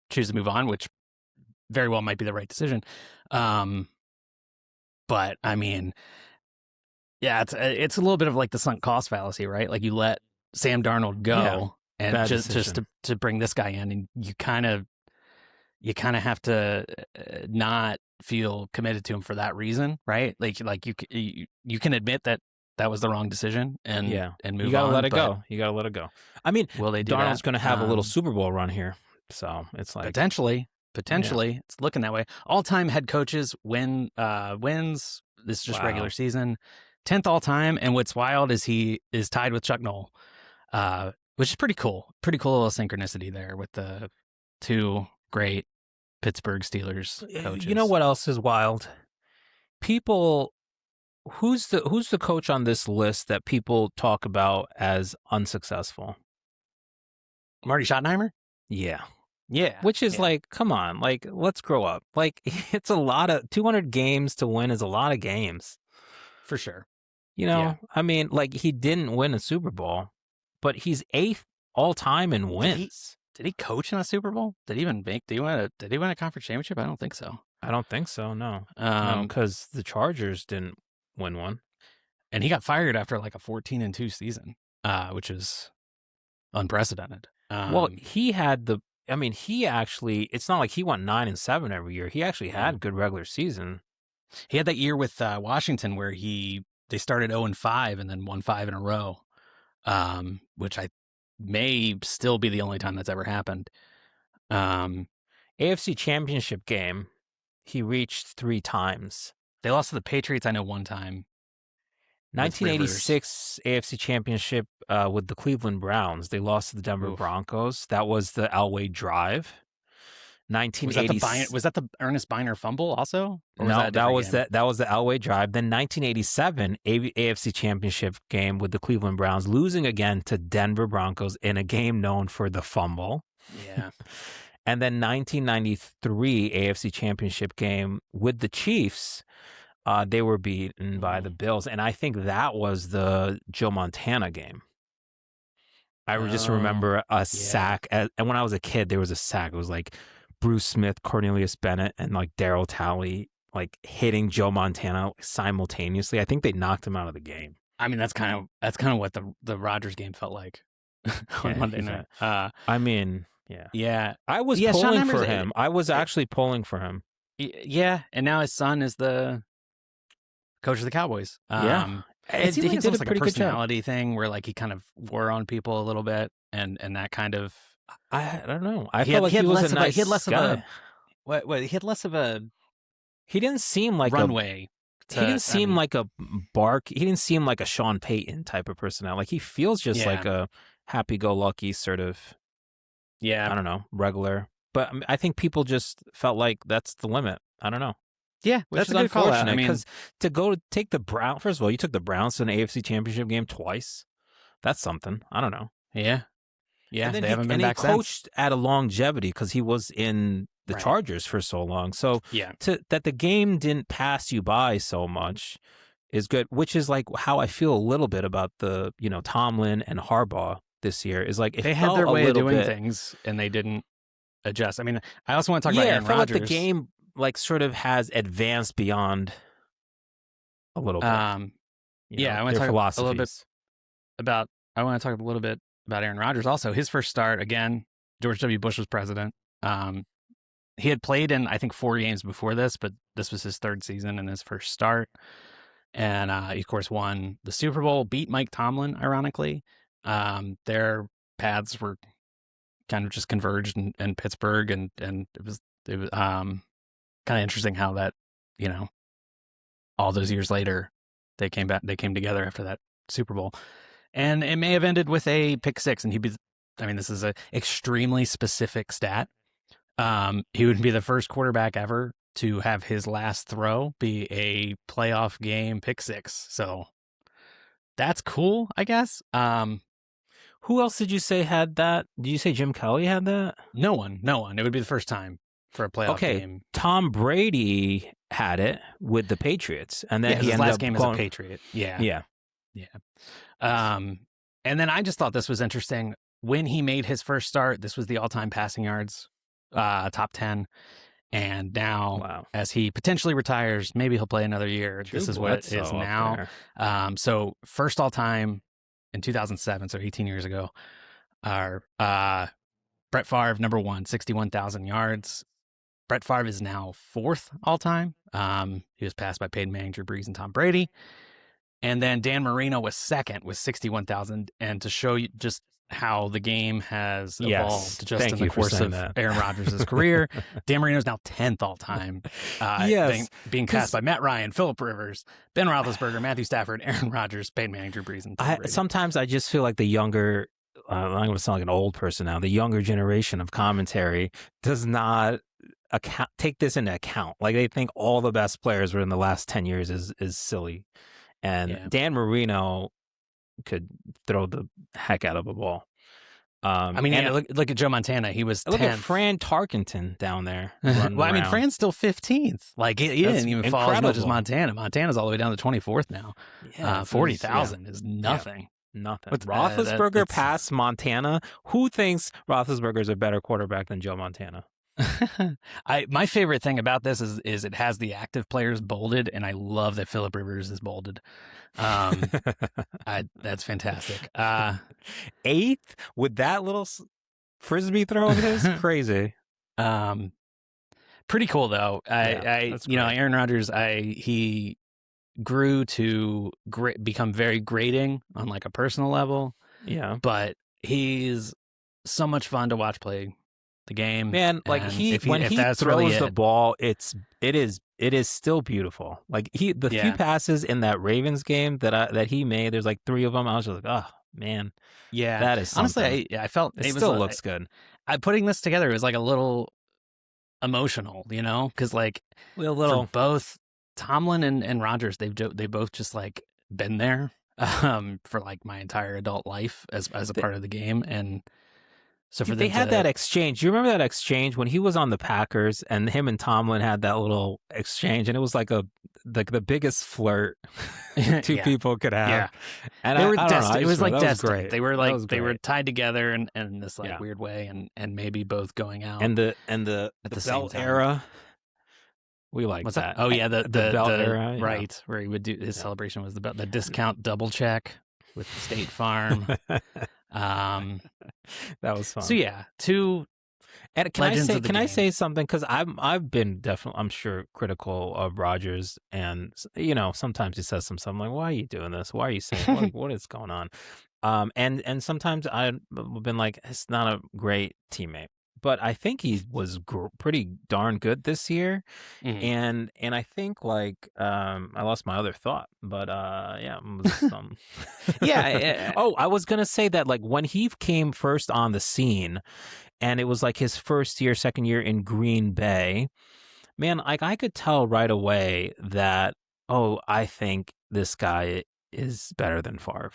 choose to move on, which very well might be the right decision. But I mean, yeah, it's a little bit of like the sunk cost fallacy, right? Like you let Sam Darnold go. And just to bring this guy in, and you kind of have to not feel committed to him for that reason, right? Like you can admit that was the wrong decision and move on. You gotta let it go. You gotta let it go. I mean, will they do Darnold's going to have a little Super Bowl run here, so it's like potentially it's looking that way. All-time head coaches wins. This is just regular season, 10th all-time, and what's wild is he is tied with Chuck Noll. Which is pretty cool. Pretty cool little synchronicity there with the two great Pittsburgh Steelers coaches. You know what else is wild? People, who's the coach on this list that people talk about as unsuccessful? Marty Schottenheimer? Yeah. Yeah. Which is like, come on, like, let's grow up. Like, it's a lot of 200 games to win is a lot of games. For sure. You know, I mean, like, he didn't win a Super Bowl, but he's 8th all time in wins. Did he coach in a Super Bowl? Did he win a conference championship? I don't think so. I don't think so, no. Because the Chargers didn't win one. And he got fired after like a 14-2 season, which is unprecedented. Well, he had he actually, it's not like he went 9-7 every year. He actually had good regular season. He had that year with Washington where they started 0-5 and then won 5 in a row, which I may still be the only time that's ever happened. AFC Championship game, he reached 3 times. They lost to the Patriots, I know, one time. 1986 AFC Championship with the Cleveland Browns. They lost to the Denver Broncos. That was the Elway drive. 1980. Was that the Ernest Biner fumble also? No, that was the Elway drive. Then 1987 AFC Championship game with the Cleveland Browns, losing again to Denver Broncos in a game known for the fumble. Yeah. And then 1993 AFC Championship game with the Chiefs. They were beaten by the Bills, and I think that was the Joe Montana game. I just remember a sack, and when I was a kid, there was a sack. It was like Bruce Smith, Cornelius Bennett, and like Darryl Talley, like hitting Joe Montana simultaneously. I think they knocked him out of the game. I mean, that's kind of what the Rodgers game felt like on Monday night. Yeah. I was pulling for him. I was actually pulling for him. Yeah, and now his son is the coach of the Cowboys. It seemed like it's almost like a personality thing where like he kind of wore on people a little bit, and that kind of I don't know. I felt like he was a nice guy. He had less of a. He didn't seem like runway. He didn't seem like a bark. He didn't seem like a Sean Payton type of personality. Like he feels just like a happy-go-lucky sort of. Yeah, I don't know, regular. But I think people just felt like that's the limit. I don't know. Yeah, which is unfortunate because to take the Browns. First of all, you took the Browns to an AFC Championship game twice. That's something. I don't know. Yeah. And then they haven't been back since. He coached at a longevity because he was in the Chargers for so long. So that the game didn't pass you by so much is good. Which is like how I feel a little bit about the Tomlin and Harbaugh this year. Is like they had their way of doing things and they didn't adjust. I mean, I also want to talk about Aaron Rodgers. Like the game like sort of has advanced beyond a little bit. I want to talk a little bit about. I want to talk a little bit about Aaron Rodgers. Also, his first start again. George W. Bush was president. He had played in I think 4 games before this, but this was his 3rd season and his first start. And he of course won the Super Bowl, beat Mike Tomlin. Ironically, their paths were kind of just converged in Pittsburgh, and it was kind of interesting how that, all those years later, they came together after that Super Bowl. And it may have ended with a pick 6, and this is an extremely specific stat. He would be the first quarterback ever to have his last throw be a playoff game pick 6. So that's cool, I guess. Who else did you say had that? Did you say Jim Kelly had that? No one. It would be the first time for a playoff game. Tom Brady had it with the Patriots, and then his last game as a Patriot. Yeah. And then I just thought this was interesting. When he made his first start, this was the all-time passing yards, top 10. And now, as he potentially retires, maybe he'll play another year. This is what it is now. So first all-time in 2007, so 18 years ago, are Brett Favre, number 1, 61,000 yards. Brett Favre is now 4th all-time. He was passed by Peyton Manning, Drew Brees, and Tom Brady. And then Dan Marino was 2nd with 61,000. And to show you just how the game has evolved just in the course of Aaron Rodgers' career, Dan Marino is now 10th all-time. Being passed by Matt Ryan, Phillip Rivers, Ben Roethlisberger, Matthew Stafford, Aaron Rodgers, Peyton Manning, Drew Brees, and Tom Brady. Sometimes I just feel like the younger, I'm going to sound like an old person now, the younger generation of commentary does not take this into account. Like they think all the best players were in the last 10 years is silly. And Dan Marino could throw the heck out of a ball. I mean, yeah, look at Joe Montana. He was 10th. Look at Fran Tarkenton down there. Well, I mean, Fran's still 15th. Like, he didn't even fall as much as Montana. Montana's all the way down to 24th now. Yeah, 40,000 is nothing. Yeah, nothing. Roethlisberger passed Montana. Who thinks Roethlisberger's a better quarterback than Joe Montana? My favorite thing about this is it has the active players bolded, and I love that Phillip Rivers is bolded. That's fantastic. 8th with that little frisbee throw of his, crazy. Pretty cool though. Aaron Rodgers, he grew to become very grating on like a personal level. Yeah, but he's so much fun to watch play the game. Man, like when he throws the ball, it is still beautiful. Like few passes in that Ravens game that he made, there's like 3 of them. I was just like, oh man, yeah, that is something. Honestly, I felt it still looks good. Putting this together was like a little emotional, because like for both Tomlin and Rodgers, they both just like been there for like my entire adult life as a part of the game. And so they had that exchange. You remember that exchange when he was on the Packers and him and Tomlin had that little exchange, and it was like the biggest flirt two people could have. Yeah. And they were destined. It was like destined. Great. They were like they were tied together in this like weird way, and maybe both going out. And the belt era. We like What's that. Oh yeah, the belt era, right, where he would do his celebration was the discount double check with State Farm. That was fun. So yeah, two. And can I say something? Because I've been definitely, I'm sure, critical of Rodgers, and sometimes he says something like, "Why are you doing this? Why are you saying what is going on?" And sometimes I've been like, "It's not a great teammate." But I think he was pretty darn good this year, and I think like I lost my other thought, but yeah. Oh, I was gonna say that like when he came first on the scene, and it was like his second year in Green Bay, man, like I could tell right away that I think this guy is better than Favre.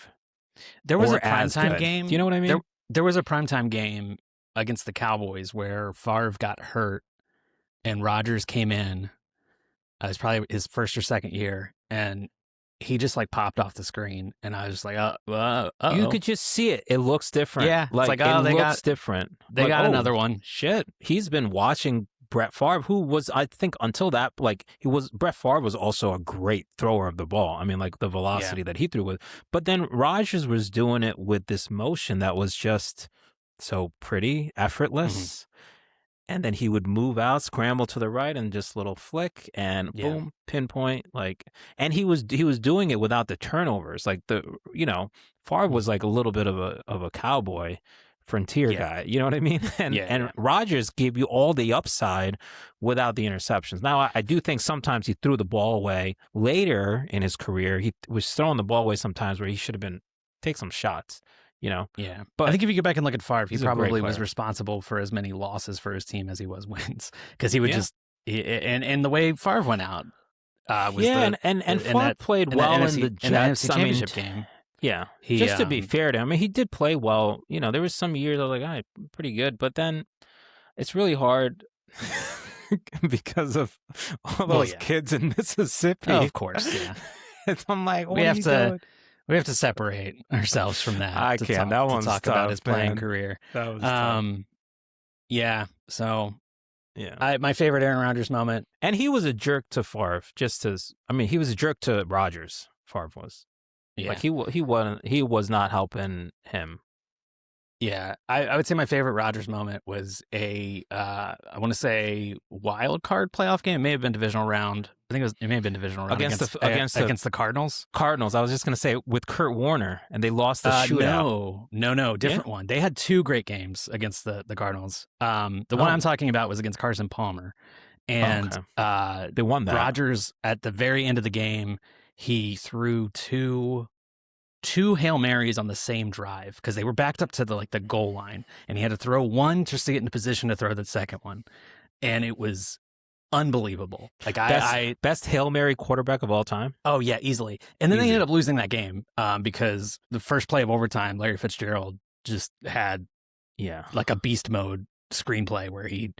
There was a primetime game. Do you know what I mean? There was a primetime game against the Cowboys where Favre got hurt and Rodgers came in. It was probably his first or second year, and he just like popped off the screen, and I was just like, you could just see it. It looks different. Yeah, like it looks different. They got another one. Shit, he's been watching Brett Favre, who was, I think, until that, like Brett Favre was also a great thrower of the ball. I mean, like the velocity that he threw with. But then Rodgers was doing it with this motion that was just so pretty, effortless. And then he would move out, scramble to the right, and just little flick, and boom, pinpoint. Like, and he was doing it without the turnovers. Like Favre was like a little bit of a cowboy, frontier guy. You know what I mean? And Rodgers gave you all the upside without the interceptions. Now, I do think sometimes he threw the ball away later in his career. He was throwing the ball away sometimes where he should have been take some shots. Yeah. But I think if you go back and look at Favre, he probably was responsible for as many losses for his team as he was wins, because he would and the way Favre went out was and Favre played well in the Jets championship game. Yeah, just to be fair to him, I mean, he did play well. There was some years I was like, pretty good, but then it's really hard because of all those kids in Mississippi. Oh, of course, yeah. I'm like, what are you doing? We have to separate ourselves from that. I can't. That one's talk tough, about his playing man. career. That was tough. Yeah. So, yeah. My favorite Aaron Rodgers moment, and he was a jerk to Favre. He was a jerk to Rodgers. Favre was. Yeah. Like he was not helping him. Yeah, I would say my favorite Rodgers moment was I want to say wild card playoff game. It may have been divisional round. I think it may have been divisional round against the Cardinals. Cardinals. I was just going to say with Kurt Warner, and they lost the shootout. No, different one. They had 2 great games against the Cardinals. The one I'm talking about was against Carson Palmer, and they won that. Rodgers at the very end of the game, he threw two Hail Marys on the same drive because they were backed up to the goal line, and he had to throw one just to get into position to throw the second one, and it was unbelievable. Like best Hail Mary quarterback of all time. Oh yeah, easily. And then they ended up losing that game because the first play of overtime, Larry Fitzgerald just had Yeah. like a beast mode screenplay where he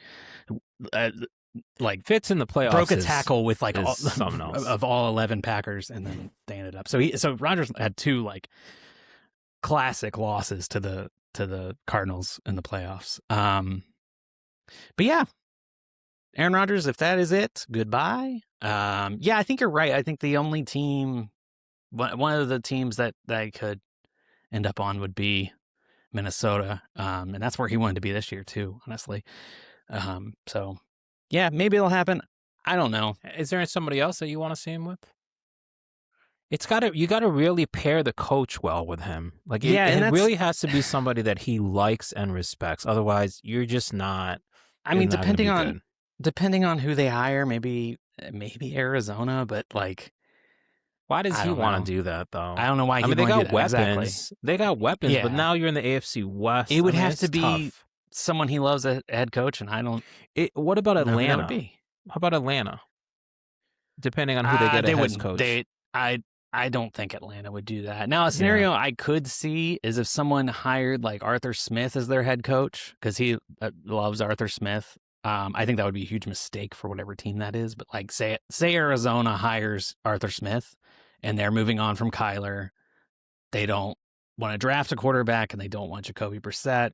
like Fits in the playoffs. broke a tackle with like all, something else. of all 11 Packers, and then they ended up. So Rodgers had 2 like classic losses to the Cardinals in the playoffs. But yeah, Aaron Rodgers, if that is it, goodbye. Yeah, I think you're right. I think the only team, one of the teams that I could end up on would be Minnesota. And that's where he wanted to be this year too, honestly. So yeah, maybe it'll happen. I don't know. Is there somebody else that you want to see him with? You gotta really pair the coach well with him. Like, it really has to be somebody that he likes and respects. Otherwise, you're just not. I mean, depending on who they hire, maybe Arizona, but like, why does he want to do that though? I don't know why. They got weapons. Exactly. They got weapons, Yeah. but now you're in the AFC West. It would have to be tough. someone he loves a head coach, and I don't. What about know who that Atlanta? would be. How about Atlanta? Depending on who they get as head coach. I don't think Atlanta would do that. Now, a scenario I could see is if someone hired like Arthur Smith as their head coach because he loves Arthur Smith. I think that would be a huge mistake for whatever team that is. But like, say Arizona hires Arthur Smith, and they're moving on from Kyler. They don't want to draft a quarterback, and they don't want Jacoby Brissett.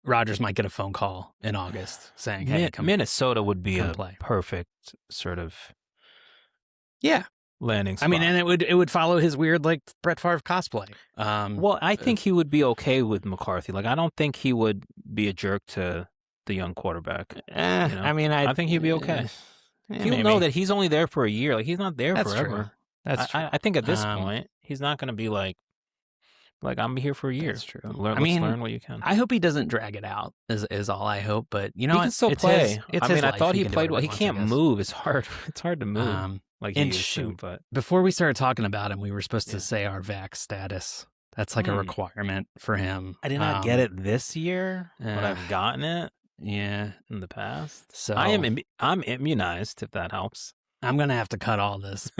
Rodgers might get a phone call in August saying, "Hey, Minnesota would be a play." perfect sort of landing spot. I mean, and it would follow his weird like Brett Favre cosplay. Well, I think he would be okay with McCarthy. Like, I don't think he would be a jerk to the young quarterback. I mean, I think he'd be okay. He'll know that he's only there for a year. Like, he's not there forever. True. That's true. I think at this point, he's not going to be like I'm here for a year. That's true. Let's learn what you can. I hope he doesn't drag it out. Is all I hope. But he can still play. I thought he played well. He wants, can't move. It's hard. It's hard to move. But before we started talking about him, we were supposed to say our vax status. That's like a requirement for him. I did not get it this year, but I've gotten it. Yeah, in the past. So I'm immunized, if that helps. I'm gonna have to cut all this.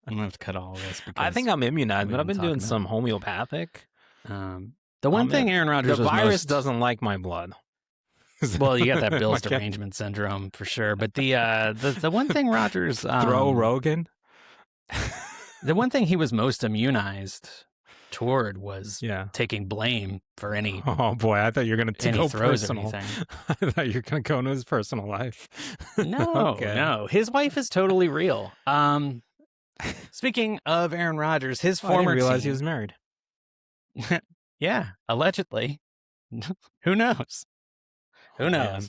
Because I think I'm immunized, but I've been doing some homeopathic. The one thing Aaron Rodgers the virus doesn't like my blood. Well, you got that Bill's derangement syndrome for sure. But the one thing Rodgers throw Rogan. The one thing he was most immunized toward was taking blame for any. Oh boy, I thought you were going to go personal. I thought you were going to go into his personal life. No, no, his wife is totally real. Speaking of Aaron Rodgers, his former I didn't realize team, he was married. Yeah, allegedly. Who knows? Who knows? Man.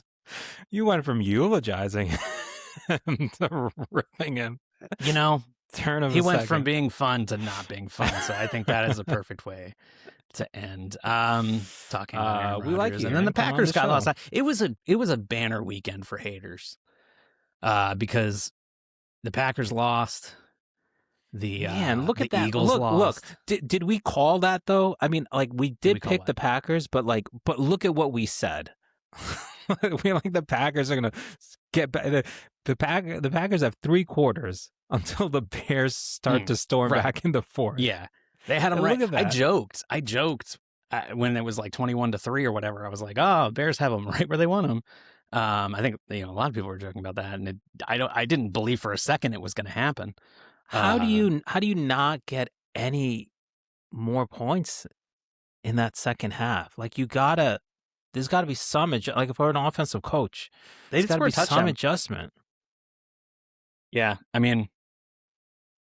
You went from eulogizing him to ripping him. He went from being fun to not being fun. So I think that is a perfect way to end. Talking about Aaron Rodgers. We like you, and then the Packers got lost. It was a banner weekend for haters. Because the Packers lost. Look at that. Eagles lost. Look, did we call that though? I mean, like, we did pick the Packers, but look at what we said. We like the Packers are gonna get back. The Packers have 3 quarters until the Bears start to storm back into 4th. Yeah, they had them right. I joked when it was like 21-3 or whatever. I was like, "Oh, Bears have them right where they want them." I think a lot of people were joking about that, and I didn't believe for a second it was going to happen. How do you not get any more points in that second half? Like, there's got to be some like if we're an offensive coach, there's got to be some adjustment. Yeah, I mean,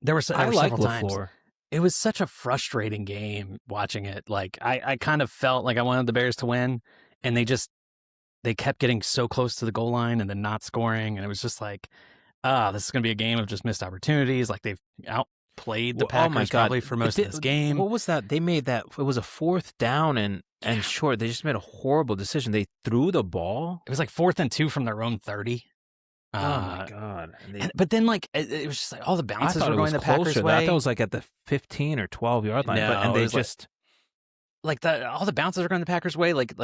there were several times. LaFleur. It was such a frustrating game watching it. Like I kind of felt like I wanted the Bears to win, and they kept getting so close to the goal line and then not scoring, and it was just like, this is going to be a game of just missed opportunities. Like they've outplayed the Packers probably for most of this game. What was that? They made that. It was a 4th down and short. They just made a horrible decision. They threw the ball. It was like 4th and 2 from their own 30. Oh my God! But then, like, it was just like all the bounces were going the Packers' way. I thought it was like at the 15 or 12 yard line. No, they just all the bounces were going the Packers' way. Like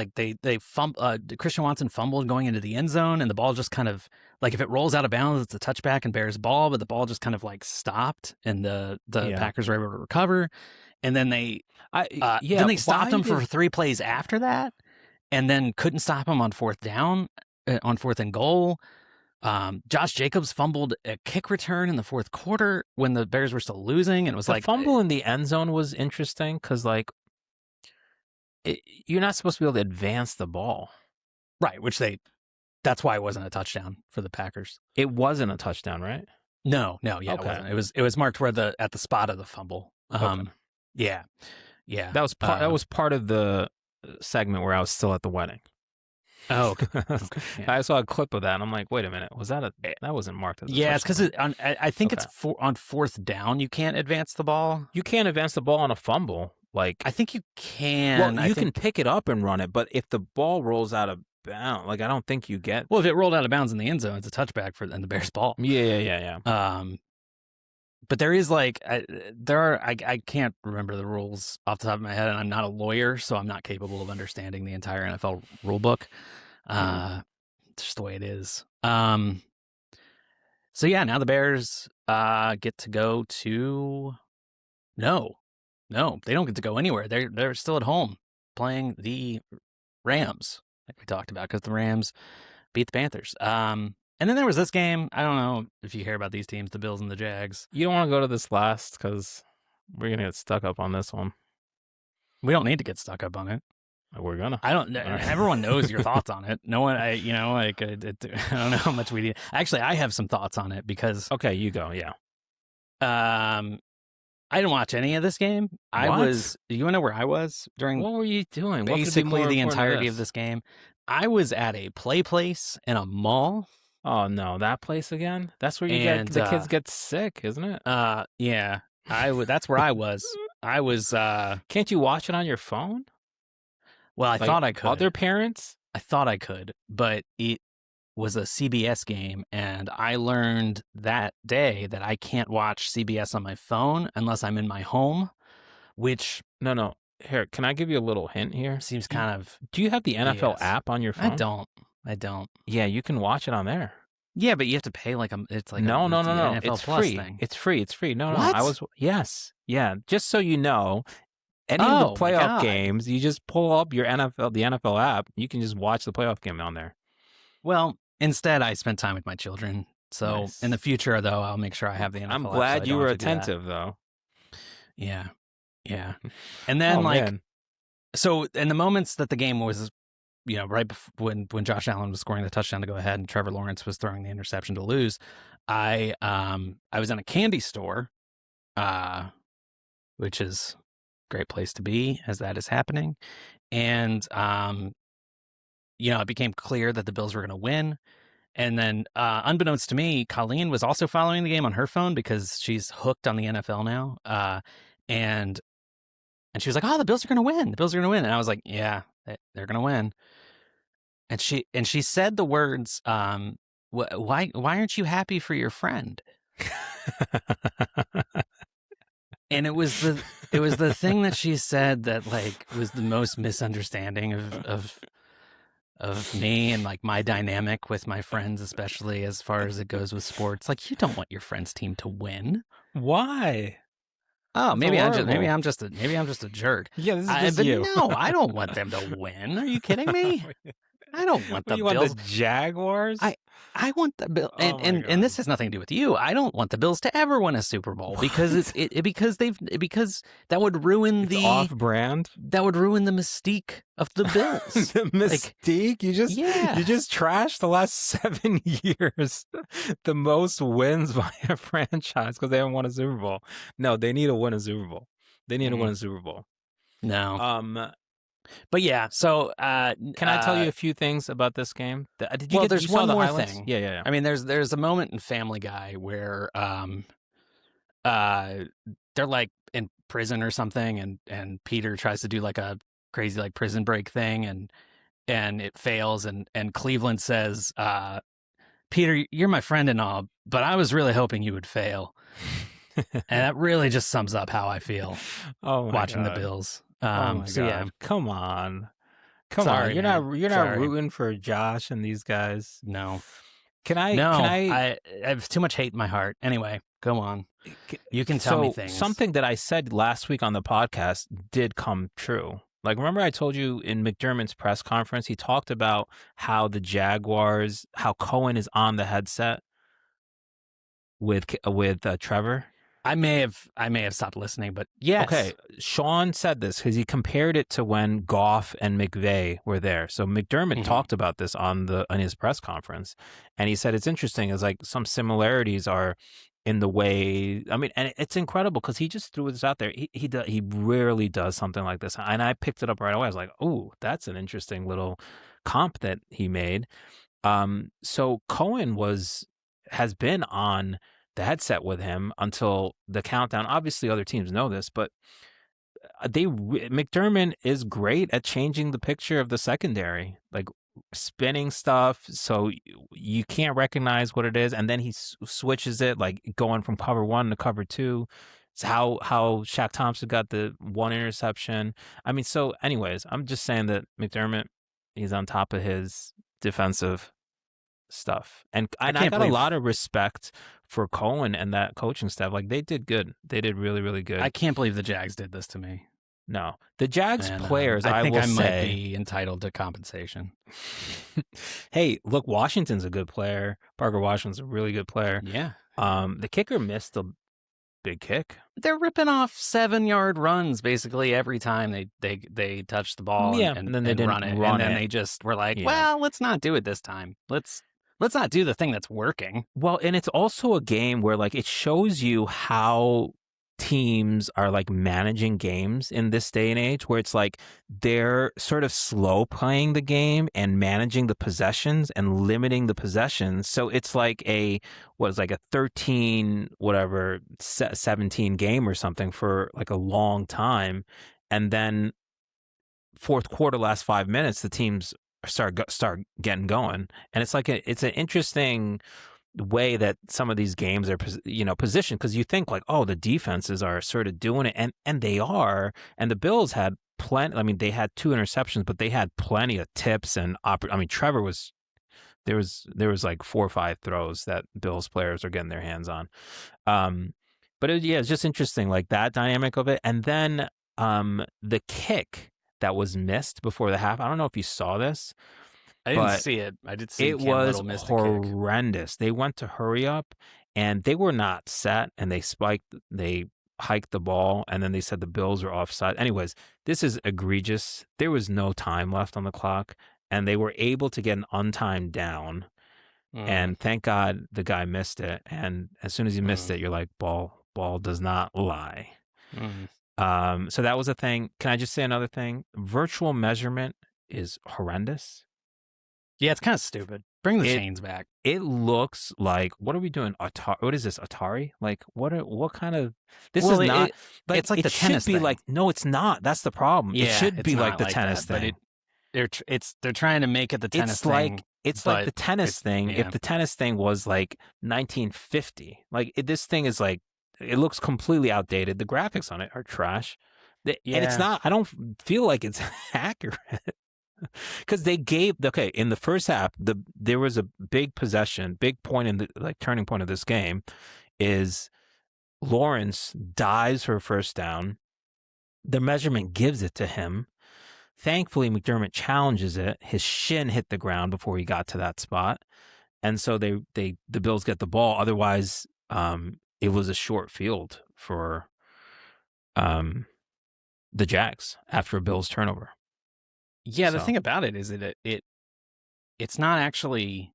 Christian Watson fumbled going into the end zone, and the ball just kind of like if it rolls out of bounds, it's a touchback and Bears ball, but the ball just kind of like stopped, and the Packers were able to recover. and then they yeah, then they stopped why him for did- 3 plays after that, and then couldn't stop him on 4th down, on 4th and goal. Josh Jacobs fumbled a kick return in the 4th quarter when the Bears were still losing, and it was the like fumble in the end zone was interesting because like you're not supposed to be able to advance the ball. right, which that's why it wasn't a touchdown for the Packers. It wasn't a touchdown, right? No, yeah, Okay. it wasn't. It was marked where at the spot of the fumble. Okay. Yeah. That was part of the segment where I was still at the wedding. Oh, okay. Yeah. I saw a clip of that, and I'm like, wait a minute, that wasn't marked as a Yeah, it's touchdown. because I think Okay. it's on 4th down you can't advance the ball. You can't advance the ball on a fumble. Like, I think you can. well, you can pick it up and run it, but if the ball rolls out of bounds, like I don't think you get. Well, if it rolled out of bounds in the end zone, it's a touchback and the Bears' ball. Yeah. But there is like I can't remember the rules off the top of my head, and I'm not a lawyer, so I'm not capable of understanding the entire NFL rule book. It's just the way it is. So yeah, now the Bears get to go to no, they don't get to go anywhere. They're still at home playing the Rams, like we talked about, because the Rams beat the Panthers. And then there was this game. I don't know if you hear about these teams, the Bills and the Jags. You don't want to go to this last because we're gonna get stuck up on this one. We don't need to get stuck up on it. We're gonna. I don't. Everyone knows your thoughts on it. No one. I don't know how much we need. Actually, I have some thoughts on it because. Okay, you go. Yeah. I didn't watch any of this game. What? You wanna know where I was during? What were you doing? What could be basically more the important entirety to of this game. I was at a play place in a mall. Oh no, that place again? That's where the kids get sick, isn't it? Yeah. That's where I was. I was. Can't you watch it on your phone? Well, I Like thought I could. Other parents? I thought I could, but it was a CBS game, and I learned that day that I can't watch CBS on my phone unless I'm in my home, which No. Here, can I give you a little hint here? seems kind of. Do you have the NFL Yes. app on your phone? I don't. Yeah, you can watch it on there. Yeah, but you have to pay it's like No. an NFL It's Plus free. thing. It's free. No. What? Yes. Yeah. Just so you know, any Oh, of the my playoff God. games, you just pull up the NFL app. You can just watch the playoff game on there. Well, instead, I spent time with my children. So Nice. in the future, though, I'll make sure I have the NFL I'm app so glad I you don't were have to do that. attentive, though. Yeah. And then, Man. so in the moments that the game was, right when Josh Allen was scoring the touchdown to go ahead and Trevor Lawrence was throwing the interception to lose, I was in a candy store, which is a great place to be as that is happening. And, it became clear that the Bills were going to win. And then, unbeknownst to me, Colleen was also following the game on her phone because she's hooked on the NFL now. And she was like, "Oh, the Bills are going to win. The Bills are going to win." And I was like, "Yeah, they're going to win." And she said the words, "Why aren't you happy for your friend?" And it was the thing that she said that like was the most misunderstanding of me and like my dynamic with my friends, especially as far as it goes with sports. Like, you don't want your friend's team to win. Why? Oh, That's maybe horrible. I'm just a jerk. Yeah, this is just But you. no, I don't want them to win. Are you kidding me? I don't want the you Bills. want the Jaguars? I want the Bills, Oh my God. and this has nothing to do with you. I don't want the Bills to ever win a Super Bowl because because that would ruin It's off-brand. that would ruin the mystique of the Bills. The mystique. You just trashed the last 7 years. The most wins by a franchise because they haven't won a Super Bowl. No, they need to win a Super Bowl. They need to win a Super Bowl. No. But yeah, so can I tell you a few things about this game? There's you saw one the more highlights? thing. Yeah. I mean, there's a moment in Family Guy where they're like in prison or something, and Peter tries to do like a crazy like prison break thing, and it fails, and Cleveland says, "Peter, you're my friend and all, but I was really hoping you would fail." And that really just sums up how I feel watching the Bills. Yeah, come on. Sorry, You're man. not Sorry. rooting for Josh and these guys. No. Can I I have too much hate in my heart. Anyway, Go on. You can tell me things. Something that I said last week on the podcast did come true. Like, remember I told you in McDermott's press conference, he talked about how the Jaguars, how Cohen is on the headset with Trevor. I may have stopped listening, but yes. Okay, Sean said this because he compared it to when Goff and McVay were there. So McDermott talked about this on his press conference, and he said it's interesting. It's like some similarities are in the way. I mean, and it's incredible because he just threw this out there. He rarely does something like this, and I picked it up right away. I was like, oh, that's an interesting little comp that he made. So Cohen has been on the headset with him until the countdown. Obviously, other teams know this, but McDermott is great at changing the picture of the secondary, like spinning stuff so you can't recognize what it is, and then he switches it, like going from cover 1 to cover 2. It's how Shaq Thompson got the 1 interception. I mean, so anyways, I'm just saying that McDermott, he's on top of his defensive stuff, and I got a lot of respect for Cohen and that coaching staff. Like, they did good. They did really, really good. I can't believe the Jags did this to me. No, the Jags players, I think I will might say, be entitled to compensation. Hey, look, Washington's a good player. Parker Washington's a really good player. Yeah. The kicker missed a big kick. They're ripping off 7-yard runs basically every time they touch the ball. Yeah, and then they didn't run it. run and then it. they just were like, Yeah. well, let's not do it this time. Let's not do the thing that's working. Well, and it's also a game where, like, it shows you how teams are, like, managing games in this day and age, where it's like they're sort of slow playing the game and managing the possessions and limiting the possessions. So it's like a 13 17 game or something for like a long time, and then fourth quarter, last 5 minutes, the teams start getting going, and it's like it's an interesting way that some of these games are positioned, because you think like, oh, the defenses are sort of doing it, and they are, and the Bills had plenty. I mean, they had 2 interceptions, but they had plenty of tips and Trevor was there was like 4 or 5 throws that Bills players are getting their hands on, but it's just interesting, like that dynamic of it. And then the kick that was missed before the half. I don't know if you saw this. I didn't see it. I did see it was kick. horrendous. They went to hurry up, and they were not set, and they hiked the ball, and then they said the Bills were offside. Anyways, this is egregious. There was no time left on the clock, and they were able to get an untimed down, and thank God the guy missed it. And as soon as he missed it, you're like, ball does not lie. So that was a thing. Can I just say another thing? Virtual measurement is horrendous. Yeah, it's kind of stupid. Bring the chains back. It looks like, what are we doing? What is this? Atari? Like, what kind of? This is not. It's like the tennis thing. Like, no, it's not. That's the problem. Yeah, it should be like the tennis thing. But they're trying to make it the tennis thing. It's like the tennis thing. Yeah. If the tennis thing was like 1950, like this thing is like, it looks completely outdated. The graphics on it are trash. And it's not, I don't feel like it's accurate. Because they gave, in the first half, there was a big possession, big point in the turning point of this game is Lawrence dives for a first down. The measurement gives it to him. Thankfully, McDermott challenges it. His shin hit the ground before he got to that spot. And so the Bills get the ball. Otherwise, it was a short field for the Jags after a Bills turnover. Yeah, the thing about it is that it's not actually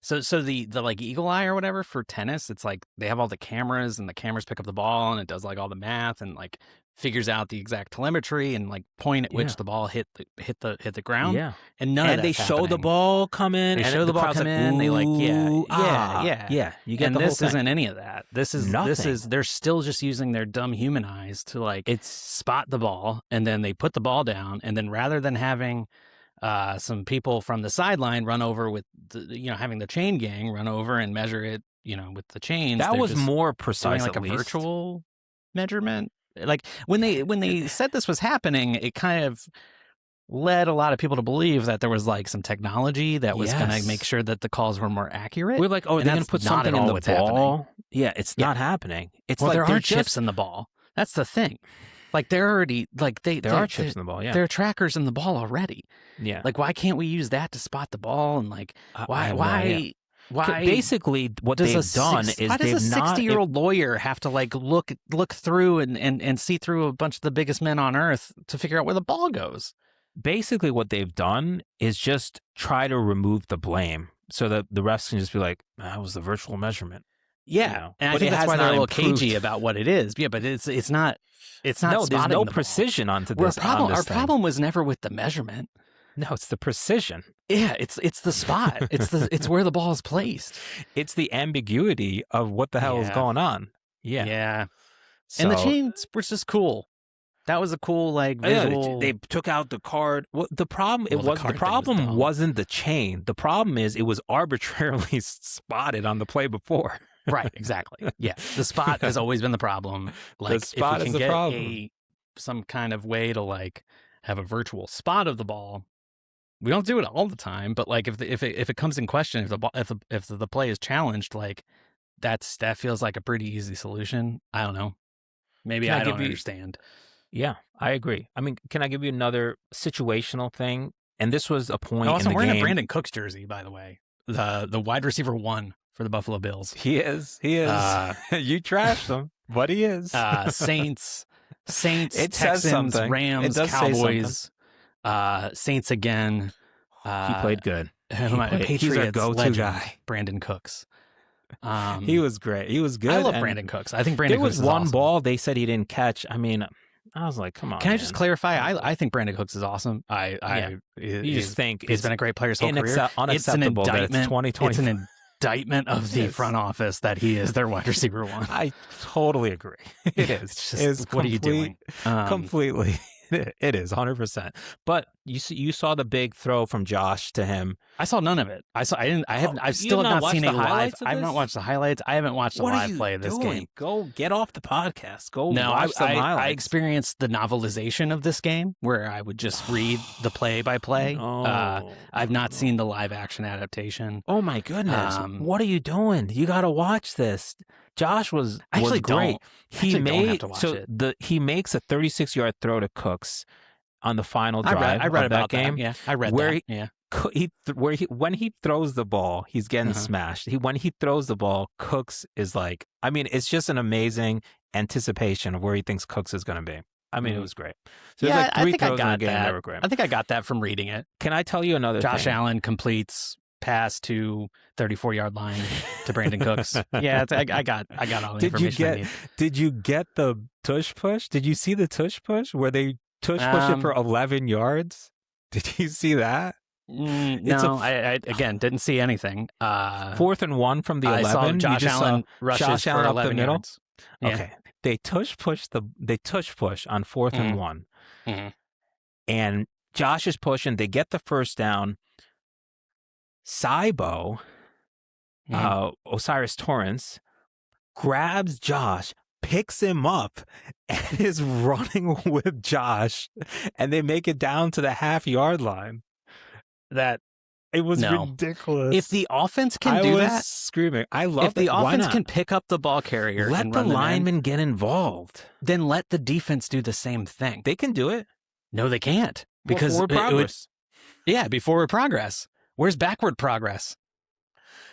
so the like eagle eye or whatever for tennis. It's like they have all the cameras, and the cameras pick up the ball, and it does like all the math and like figures out the exact telemetry and like point at which the ball hit the ground. Yeah, and none of that's show the ball come in. They show the ball come in. They like yeah. You get, and this isn't any of that. This is nothing. They're still just using their dumb human eyes to like spot the ball, and then they put the ball down, and then rather than having some people from the sideline run over with having the chain gang run over and measure it with the chains, that was more precise, like a virtual measurement. Like when they said this was happening, it kind of led a lot of people to believe that there was like some technology that was going to Yes. make sure that the calls were more accurate. We're like, oh, are And they going to that's put not something at in all the what's ball? happening. Yeah, it's not happening. It's Well, like there they're are chips just, in the ball. That's the thing. Like they're already like there are chips in the ball. Yeah, there are trackers in the ball already. yeah. Like why can't we use that to spot the ball and like I have no idea. why Basically, what does they've done is why does they've a not. 60-year-old lawyer have to like look through and see through a bunch of the biggest men on earth to figure out where the ball goes? Basically, what they've done is just try to remove the blame, so that the refs can just be like, "That was the virtual measurement." Yeah, You know, and I but think it that's has why they're a not little improved. cagey about what it is. Yeah, but it's not No, there's spotting no the ball. precision onto Our this. problem, on this our thing. problem was never with the measurement. No, it's the precision. Yeah, it's the spot. It's where the ball is placed. It's the ambiguity of what the hell is Yeah. going on. Yeah. Yeah. And the So- chains were just cool. That was a cool like Yeah, visual. they took out the card. Well, the problem Well, the the card thing was problem dumb. wasn't the chain. The problem is it was arbitrarily spotted on the play before. Right, exactly. Yeah, the spot has always been the problem. Like spot if we is can the get problem. some kind of way to like have a virtual spot of the ball. We don't do it all the time, but like if it comes in question, if the play is challenged, like that feels like a pretty easy solution. I don't know. Maybe Can I I don't give you- understand. Yeah, I agree. I mean, can I give you another situational thing? And this was a point Also, in I'm the wearing game. a Brandon Cooks jersey, by the way. The wide receiver 1 for the Buffalo Bills. He is. He is. You trashed him, but he is. Saints, It says Texans, something. It Rams, does say Cowboys, Saints again. He played good. Patriots, He's our go-to legend, guy. Brandon Cooks. He was great. He was good. I love and Brandon Cooks. I think Brandon There Cooks was is one awesome. ball they said he didn't catch. I mean, I was like, come on. Can I just man. clarify? I think Brandon Cooks is awesome. You just think he's been a great player his whole career. unacceptable it's an that it's indictment. 2020. It's an indictment of the Yes. front office that he is their wide receiver 1. I totally agree. It is. It's just, It's what are you doing? Completely. It is 100%. But you saw the big throw from Josh to him. I saw none of it. I've you still have not not seen watched a the live. highlights of I've not this? watched the highlights. I haven't watched the What are live you play of this doing? game. Go get off the podcast. Go No, watch some I highlights. experienced the novelization of this game where I would just read the play by play. I've not seen the live action adaptation. Oh my goodness! What are you doing? You got to watch this. Josh was Actually great. Actually don't have to watch it. He makes a 36-yard throw to Cooks on the final drive. I read of about that game. Yeah, I read where that. Yeah. When he throws the ball, he's getting smashed. When he throws the ball, Cooks is like, I mean, it's just an amazing anticipation of where he thinks Cooks is going to be. I mean, it was great. So there's like 3 throws in the game that were great. I think I got that from reading it. Can I tell you another Josh thing? Allen completes pass to 34-yard line to Brandon Cooks. Yeah, I got all the information I need. Did you get the tush push? Did you see the tush push where they tush push it for 11 yards? Did you see that? No, I again didn't see anything. 4th and 1 from the 11. I saw Josh Allen rushes Josh for Allen up 11 the middle. yards. Yeah. Okay, they tush push on 4th and 1, and Josh is pushing. They get the first down. Saibo, Osiris Torrance, grabs Josh, picks him up, and is running with Josh, and they make it down to the half-yard line. It was ridiculous. If the offense can I do was that, screaming. I love if the Why offense not? can pick up the ball carrier Let and the run them in, linemen get involved. then let the defense do the same thing. They can do it. No, they can't because forward it would, progress. forward progress. Where's backward progress?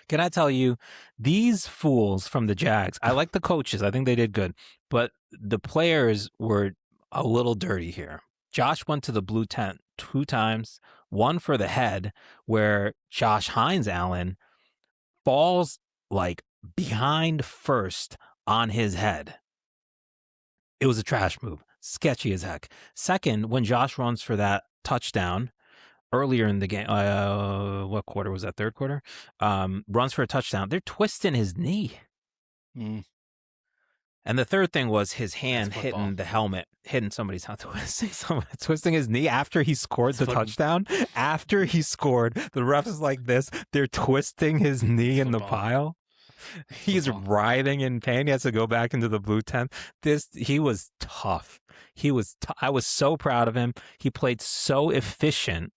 Can I tell you, these fools from the Jags, I like the coaches. I think they did good. But the players were a little dirty here. Josh went to the blue tent 2 times, one for the head, where Josh Hines Allen falls like behind first on his head. It was a trash move. Sketchy as heck. Second, when Josh runs for that touchdown, earlier in the game, what quarter was that? 3rd quarter? Runs for a touchdown. They're twisting his knee. And the third thing was his hand hitting the helmet, hitting somebody's hand, twisting his knee after he scored the touchdown. After he scored, the ref is like this. They're twisting his knee in the pile. He's writhing in pain. He has to go back into the blue tent. He was tough. I was so proud of him. He played so efficient,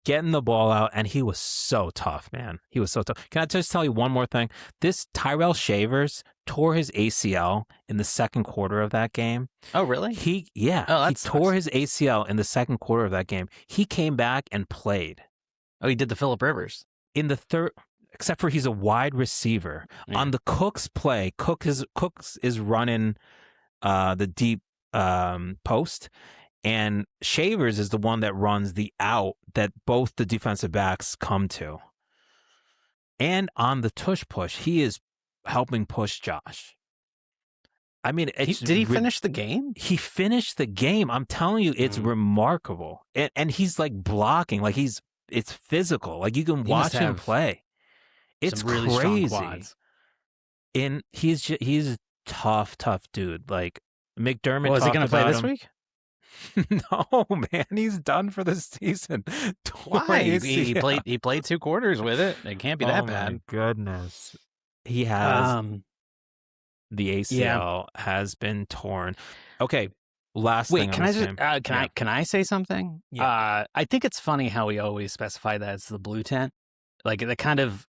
getting the ball out, and he was so tough, man. He was so tough. Can I just tell you one more thing? This Tyrell Shavers tore his ACL in the second quarter of that game. Oh, really? He tore his ACL in the second quarter of that game. He came back and played. Oh, he did the Phillip Rivers. In the third, except for he's a wide receiver. Yeah. On the Cooks play, Cooks is running the deep post, and Shavers is the one that runs the out that both the defensive backs come to. And on the tush push, he is helping push Josh. I mean, did he finish the game? He finished the game. I'm telling you, it's remarkable. And he's like blocking, like it's physical. Like you can watch him play. It's really crazy. Strong quads. And he's a tough dude. Like McDermott. Is he going to play this week? No, man, he's done for the season. Why? He played 2 quarters with it. It can't be that bad. Oh my goodness. He has the ACL has been torn. Okay, last thing. Wait, can I say something? Yeah. I think it's funny how we always specify that it's the blue tent. Like it kind of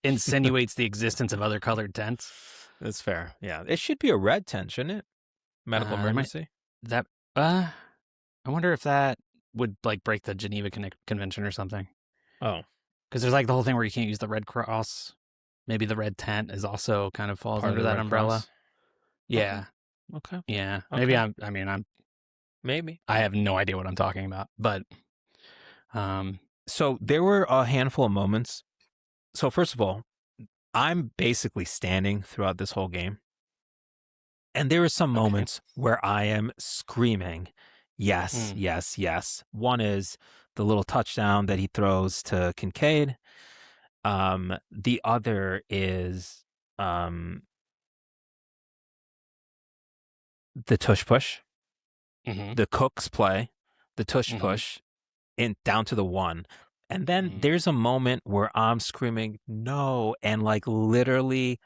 insinuates the existence of other colored tents. That's fair. Yeah, it should be a red tent, shouldn't it? Medical emergency. I wonder if that would like break the Geneva Convention or something. Oh, because there's like the whole thing where you can't use the Red Cross. Maybe the red tent is also kind of falls under that umbrella. Cross? Yeah. Okay. Yeah. Okay. Maybe I have no idea what I'm talking about, but so there were a handful of moments. So first of all, I'm basically standing throughout this whole game. And there are some moments where I am screaming, yes, yes, yes. One is the little touchdown that he throws to Kincaid. The other is the tush push, the Cooks play, the tush push, in down to the 1. And then there's a moment where I'm screaming, no, and like literally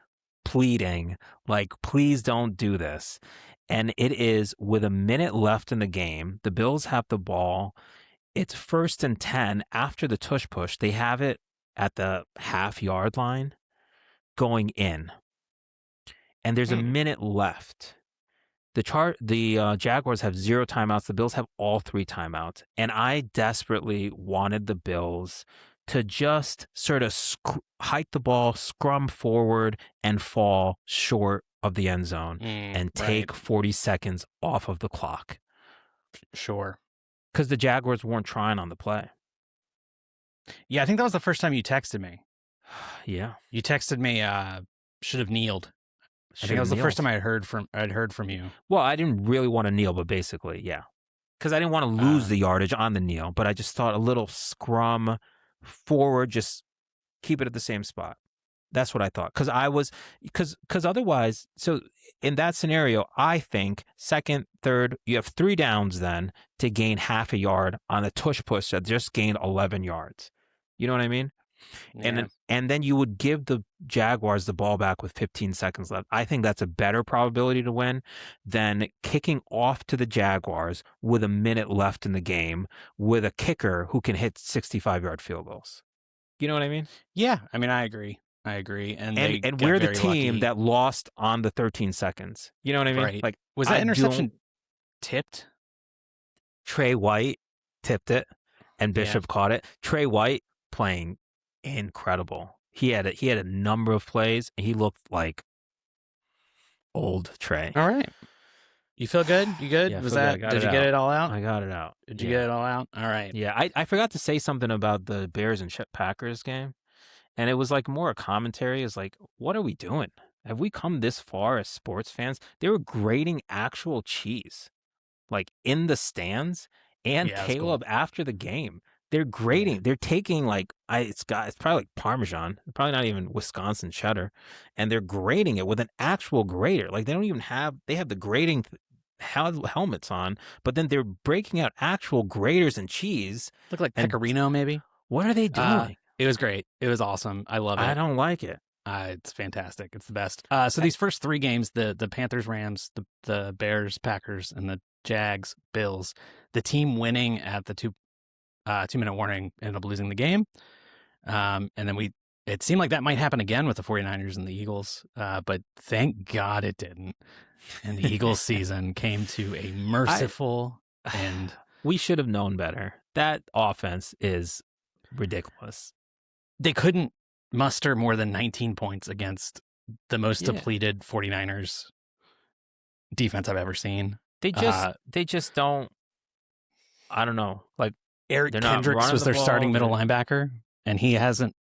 pleading, like, please don't do this. And it is with a minute left in the game. The Bills have the ball. It's 1st and 10 after the tush push. They have it at the half-yard line going in. And there's a minute left. The Jaguars have 0 timeouts. The Bills have all 3 timeouts. And I desperately wanted the Bills to just sort of hike the ball, scrum forward, and fall short of the end zone and take 40 seconds off of the clock. Sure. Because the Jaguars weren't trying on the play. Yeah, I think that was the first time you texted me. Yeah. You texted me, should have kneeled. I think that was the first time I'd heard from you. Well, I didn't really want to kneel, but basically, yeah. Because I didn't want to lose the yardage on the kneel, but I just thought a little scrum forward, just keep it at the same spot. That's what I thought. Because otherwise, so in that scenario, I think 2nd, 3rd, you have 3 downs then to gain half a yard on a tush push that just gained 11 yards. You know what I mean? Yeah. And then you would give the Jaguars the ball back with 15 seconds left. I think that's a better probability to win than kicking off to the Jaguars with a minute left in the game with a kicker who can hit 65-yard field goals. You know what I mean? Yeah, I mean, I agree. And we're the team that lost on the 13 seconds. You know what I mean? Right. Like, was that interception tipped? Trey White tipped it, and Bishop caught it. Trey White playing incredible. He had a number of plays, and he looked like old Trey. All right. You feel good? You good? Yeah, did you get it all out? I got it out. Did you get it all out? All right. Yeah, I forgot to say something about the Bears and Packers game. And it was like more a commentary. It's like, what are we doing? Have we come this far as sports fans? They were grading actual cheese, like in the stands. And Caleb after the game, they're grading. They're taking like it's probably like Parmesan, probably not even Wisconsin cheddar, and they're grading it with an actual grater. Like they have the grading helmets on, but then they're breaking out actual graters and cheese. Look like Pecorino, maybe. What are they doing? It was great. It was awesome. I love it. I don't like it. It's fantastic. It's the best. So these first 3 games, the Panthers, Rams, the Bears, Packers, and the Jags, Bills, the team winning at the 2-minute warning ended up losing the game. And then it seemed like that might happen again with the 49ers and the Eagles. But thank God it didn't. And the Eagles season came to a merciful end. We should have known better. That offense is ridiculous. They couldn't muster more than 19 points against the most depleted 49ers defense I've ever seen. They just don't. I don't know. Like Eric Kendricks was their starting middle linebacker, and he hadn't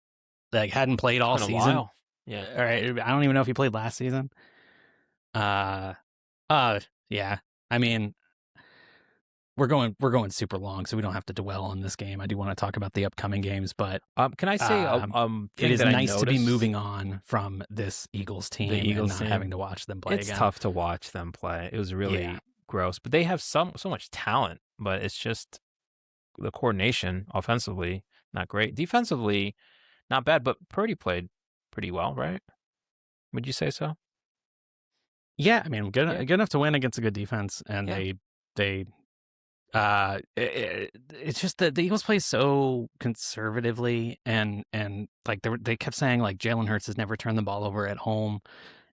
played all season. While. Yeah. All right. I don't even know if he played last season. Yeah. I mean, we're going super long, so we don't have to dwell on this game. I do want to talk about the upcoming games, but can I say it is nice to be moving on from this Eagles team and not having to watch them play again. It's tough to watch them play. It was really gross, but they have so much talent, but it's just the coordination offensively not great. Defensively, not bad, but Purdy played pretty well, right? Would you say so? Yeah, I mean, good enough to win against a good defense, and it's just that the Eagles play so conservatively, and like they kept saying like Jalen Hurts has never turned the ball over at home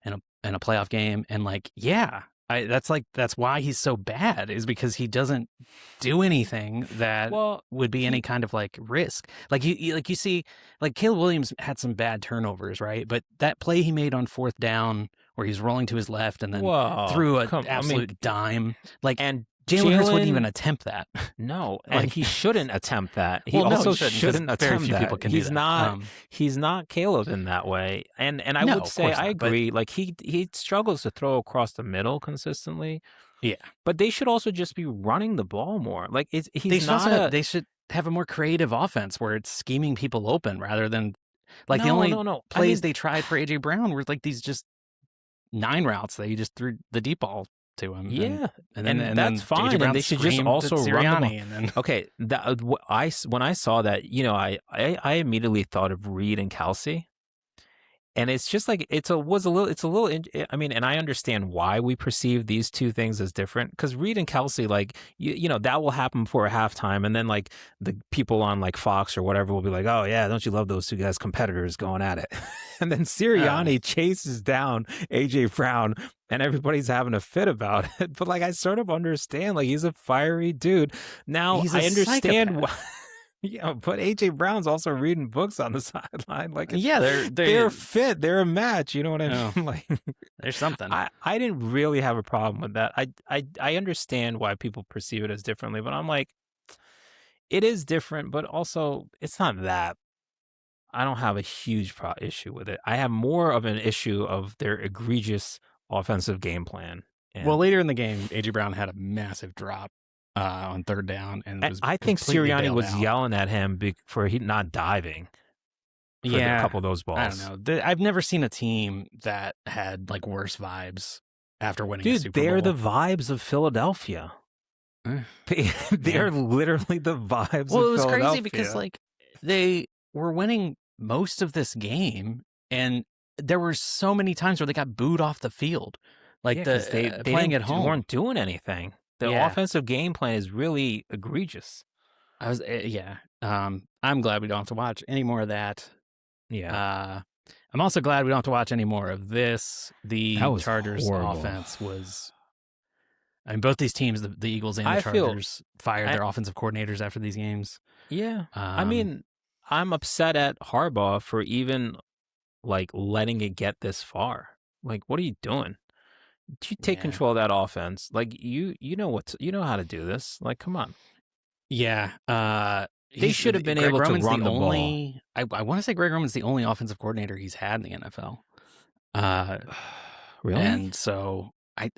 in a playoff game, and like that's why he's so bad, is because he doesn't do anything that would be any kind of like risk. Like you see, like Caleb Williams had some bad turnovers, right? But that play he made on 4th down where he's rolling to his left and then threw an absolute dime, like, and Jalen Hurts wouldn't even attempt that. No, and he shouldn't attempt that. He also shouldn't attempt very few that. People can he's do that. not. He's not Caleb in that way. And I would say I agree. Like he struggles to throw across the middle consistently. Yeah, but they should also just be running the ball more. Like they should have a more creative offense where it's scheming people open rather than like the only plays they tried for AJ Brown were like these just 9 routes that you just threw the deep ball to him. Yeah, and that's then fine. And they should just also run the and then... Okay, when I saw that, I immediately thought of Reed and Kelsey, and it's just like it's a little. I mean, and I understand why we perceive these two things as different, because Reed and Kelsey, like that will happen before a halftime, and then like the people on like Fox or whatever will be like, oh yeah, don't you love those two guys competitors going at it? And then Sirianni chases down AJ Brown, and everybody's having a fit about it. But like, I sort of understand, like, he's a fiery dude. Now I understand why. Yeah, but AJ Brown's also reading books on the sideline. Like, they're fit. They're a match. You know what I mean? Like, there's something. I didn't really have a problem with that. I understand why people perceive it as differently, but I'm like, it is different, but also it's not that. I don't have a huge issue with it. I have more of an issue of their egregious offensive game plan. Well, later in the game, AJ Brown had a massive drop on 3rd down, and I think Sirianni was yelling at him for he not diving. For a couple of those balls. I don't know. I've never seen a team that had like worse vibes after winning a Super Bowl. They're the vibes of Philadelphia. They're literally the vibes of Philadelphia. Well, it was crazy because like they were winning most of this game, and there were so many times where they got booed off the field. Like they playing at home weren't doing anything. The offensive game plan is really egregious. I'm glad we don't have to watch any more of that. Yeah. I'm also glad we don't have to watch any more of this. The Chargers horrible. Offense was. I mean, both these teams, the Eagles and the Chargers, fired their offensive coordinators after these games. Yeah. I mean, I'm upset at Harbaugh for even like letting it get this far. Like, what are you doing? You take control of that offense. Like you know how to do this. Like, come on. Yeah. They should have been able to run the ball. I want to say Greg Roman's the only offensive coordinator he's had in the NFL. Really? And so I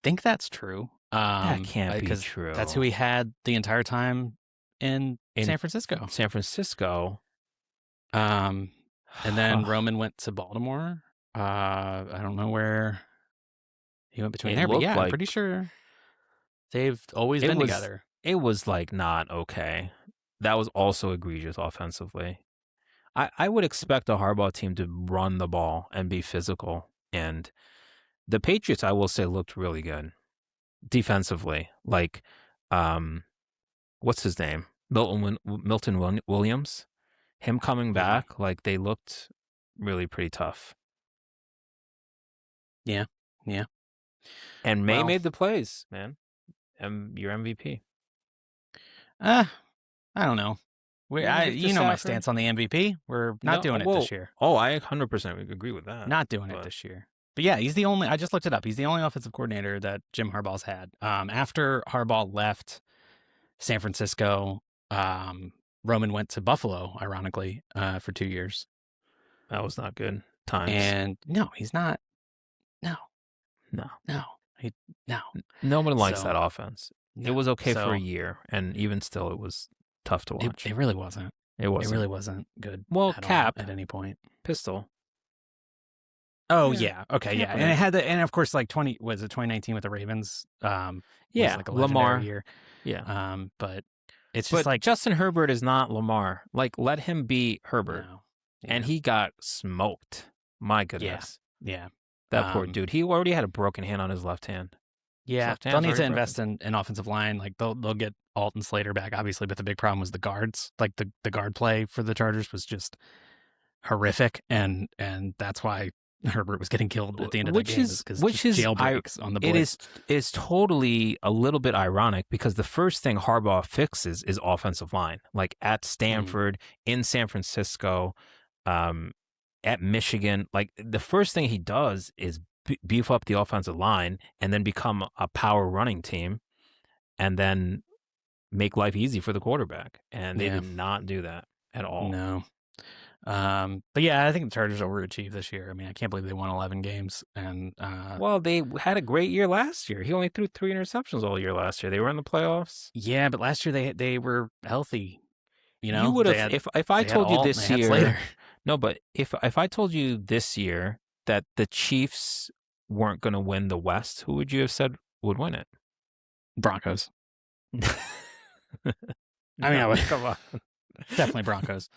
think that's true. That can't be true. That's who he had the entire time in San Francisco. And then Roman went to Baltimore. I don't know where he went between there, but yeah, I'm pretty sure they've always been together. It was like not okay. That was also egregious offensively. I would expect a Harbaugh team to run the ball and be physical. And the Patriots, I will say, looked really good defensively. Like, what's his name? Milton Williams. Him coming back, like they looked really pretty tough. Yeah. And May made the plays, man. Your MVP. I don't know. You know my stance on the MVP. We're not doing it this year. Oh, I 100% agree with that. Not doing it this year. But yeah, he's the only. I just looked it up. He's the only offensive coordinator that Jim Harbaugh's had. After Harbaugh left San Francisco, Roman went to Buffalo, ironically, for 2 years. That was not good times. And no, he's not. No. Nobody likes that offense. No. It was okay for a year, and even still, it was tough to watch. It really wasn't. It really wasn't good. Well, Cap at any point. Pistol. Oh yeah. Okay. Yeah. And it had and of course, like 2019 with the Ravens. Yeah. Like a Lamar. Year. Yeah. But it's just like Justin Herbert is not Lamar. Like, let him be Herbert. No. Yeah. And he got smoked. My goodness. Yeah. That poor dude. He already had a broken hand on his left hand. Yeah. They'll need to invest in offensive line. Like they'll get Alton Slater back, obviously, but the big problem was the guards. Like the guard play for the Chargers was just horrific, and that's why Herbert was getting killed at the end of the game. Which is jailbreaks on the blitz. It is totally a little bit ironic because the first thing Harbaugh fixes is offensive line. Like at Stanford, in San Francisco, at Michigan, like the first thing he does is beef up the offensive line and then become a power running team, and then make life easy for the quarterback. And they did not do that at all. No. But yeah, I think the Chargers overachieved this year. I mean, I can't believe they won 11 games. And well, they had a great year last year. He only threw 3 interceptions all year last year. They were in the playoffs. Yeah, but last year they were healthy. You would have if I told you this year. No, but if I told you this year that the Chiefs weren't going to win the West, who would you have said would win it? Broncos. I mean, I would come on. Definitely Broncos.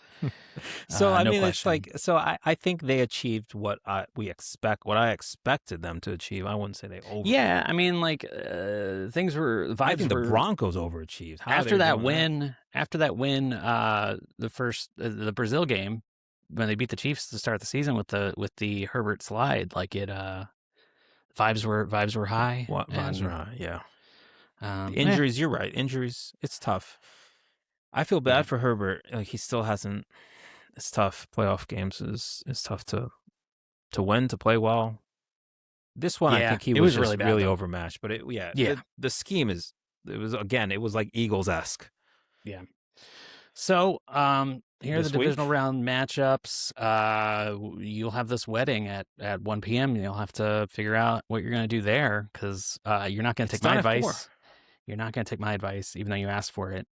So I mean, question. it's like, so I think they achieved what I expected them to achieve. I wouldn't say they over. Yeah, I mean, like things were. I think the Broncos overachieved. After that win, the Brazil game when they beat the Chiefs to start the season with the Herbert slide, like it, vibes were high. What vibes were high? Yeah. Injuries, you're right. Injuries, it's tough. I feel bad for Herbert. Like he still hasn't. It's tough. Playoff games is tough to win, to play well. This one, I think he was really overmatched. But the scheme is. It was like Eagles-esque. Yeah. So here are the divisional round matchups. You'll have this wedding at 1 p.m. You'll have to figure out what you're going to do there because you're not going to take my advice. You're not going to take my advice, even though you asked for it.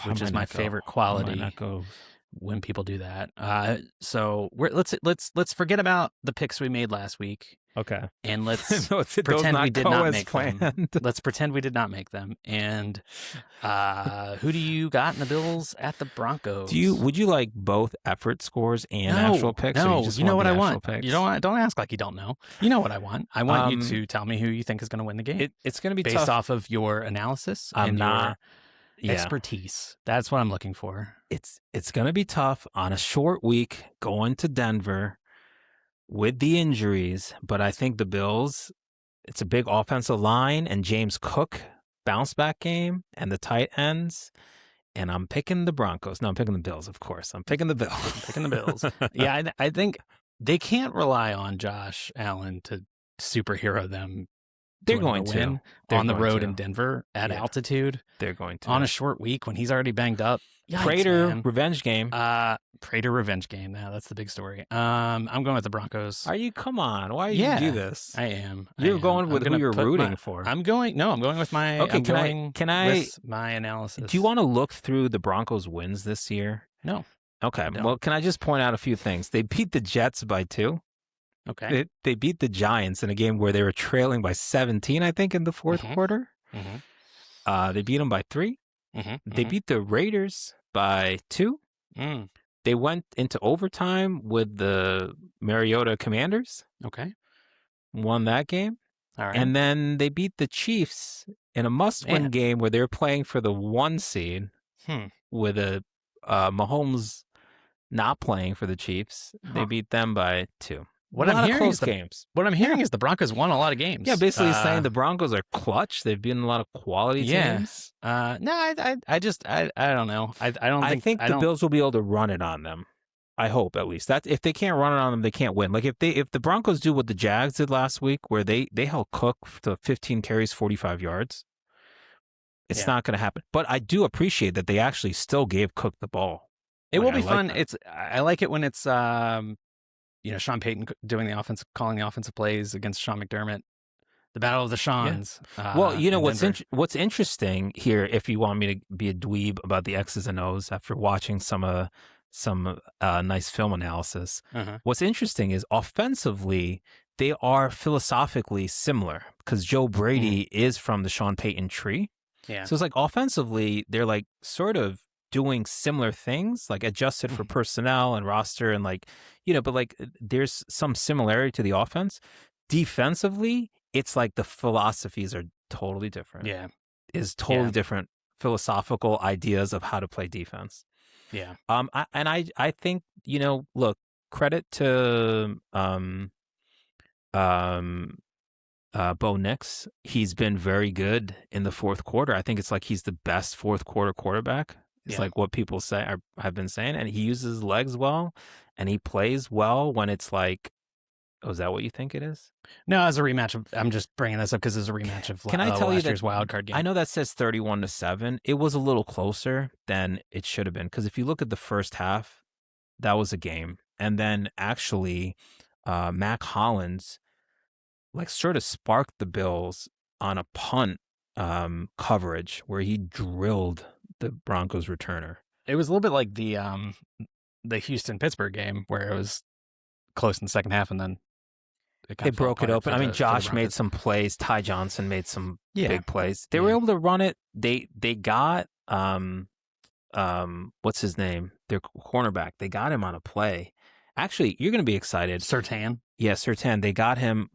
Which is my favorite quality when people do that. So let's forget about the picks we made last week. Okay. And let's pretend we did not make them. Let's pretend we did not make them. And who do you got in the Bills at the Broncos? Would you like both effort scores and actual picks? No, you know what I want. Picks? You don't ask like you don't know. You know what I want. I want you to tell me who you think is going to win the game. It's going to be based tough. Off of your analysis. Expertise. That's what I'm looking for. It's going to be tough on a short week going to Denver with the injuries, but I think the Bills, it's a big offensive line and James Cook bounce back game and the tight ends, and I'm picking the Broncos. No, I'm picking the Bills, of course. I'm picking the Bills. Yeah, I think they can't rely on Josh Allen to superhero them. They're going to win on the road in Denver at altitude. They're going to on a short week when he's already banged up. Yikes, Prater revenge game. Prater revenge game. Now that's the big story. I'm going with the Broncos. Are you? Come on. Why you do this? I am. You're going with who you're rooting for. I'm going with my. Okay. Can I? With my analysis. Do you want to look through the Broncos' wins this year? No. Okay. Well, can I just point out a few things? They beat the Jets by 2. Okay. They beat the Giants in a game where they were trailing by 17, I think, in the fourth quarter. Mm-hmm. They beat them by 3. Mm-hmm. They beat the Raiders by 2. They They went into overtime with the Mariota Commanders, Okay. won that game. All right. And then they beat the Chiefs in a must-win game where they're playing for the 1 seed with Mahomes not playing for the Chiefs. They beat them by 2. What a I'm lot hearing of close is games. What I'm hearing is the Broncos won a lot of games. Yeah, basically saying the Broncos are clutch. They've been a lot of quality teams. No, I don't know. I think the Bills will be able to run it on them. I hope, at least. That if they can't run it on them, they can't win. Like if the Broncos do what the Jags did last week, where they held Cook to 15 carries, 45 yards, it's not going to happen. But I do appreciate that they actually still gave Cook the ball. It will be fun. I like it when it's Sean Payton calling the offensive plays against Sean McDermott. The battle of the Shawns. Yeah. Well, what's interesting here, if you want me to be a dweeb about the X's and O's after watching some nice film analysis, what's interesting is offensively they are philosophically similar because Joe Brady is from the Sean Payton tree. Yeah. So it's like offensively they're like sort of doing similar things, like adjusted for personnel and roster and but like there's some similarity to the offense. Defensively, it's like the philosophies are totally different. Yeah. Is totally different philosophical ideas of how to play defense. Yeah. I think, look, credit to Bo Nix. He's been very good in the fourth quarter. I think it's like he's the best fourth quarter quarterback. It's like what people have been saying, and he uses his legs well, and he plays well when it's like, oh, is that what you think it is? No, as a rematch. I'm just bringing this up because it's a rematch of Can I tell last you year's wild card game. I know that says 31-7. It was a little closer than it should have been because if you look at the first half, that was a game, and then actually, Mac Hollins sort of sparked the Bills on a punt coverage where he drilled the Broncos returner. It was a little bit like the Houston-Pittsburgh game where it was close in the second half and then they broke it open. I mean, Josh made some plays. Ty Johnson made some big plays. They were able to run it. They got what's his name? Their cornerback. They got him on a play. Actually, you're going to be excited. Surtain. Yeah, Surtain. They got him.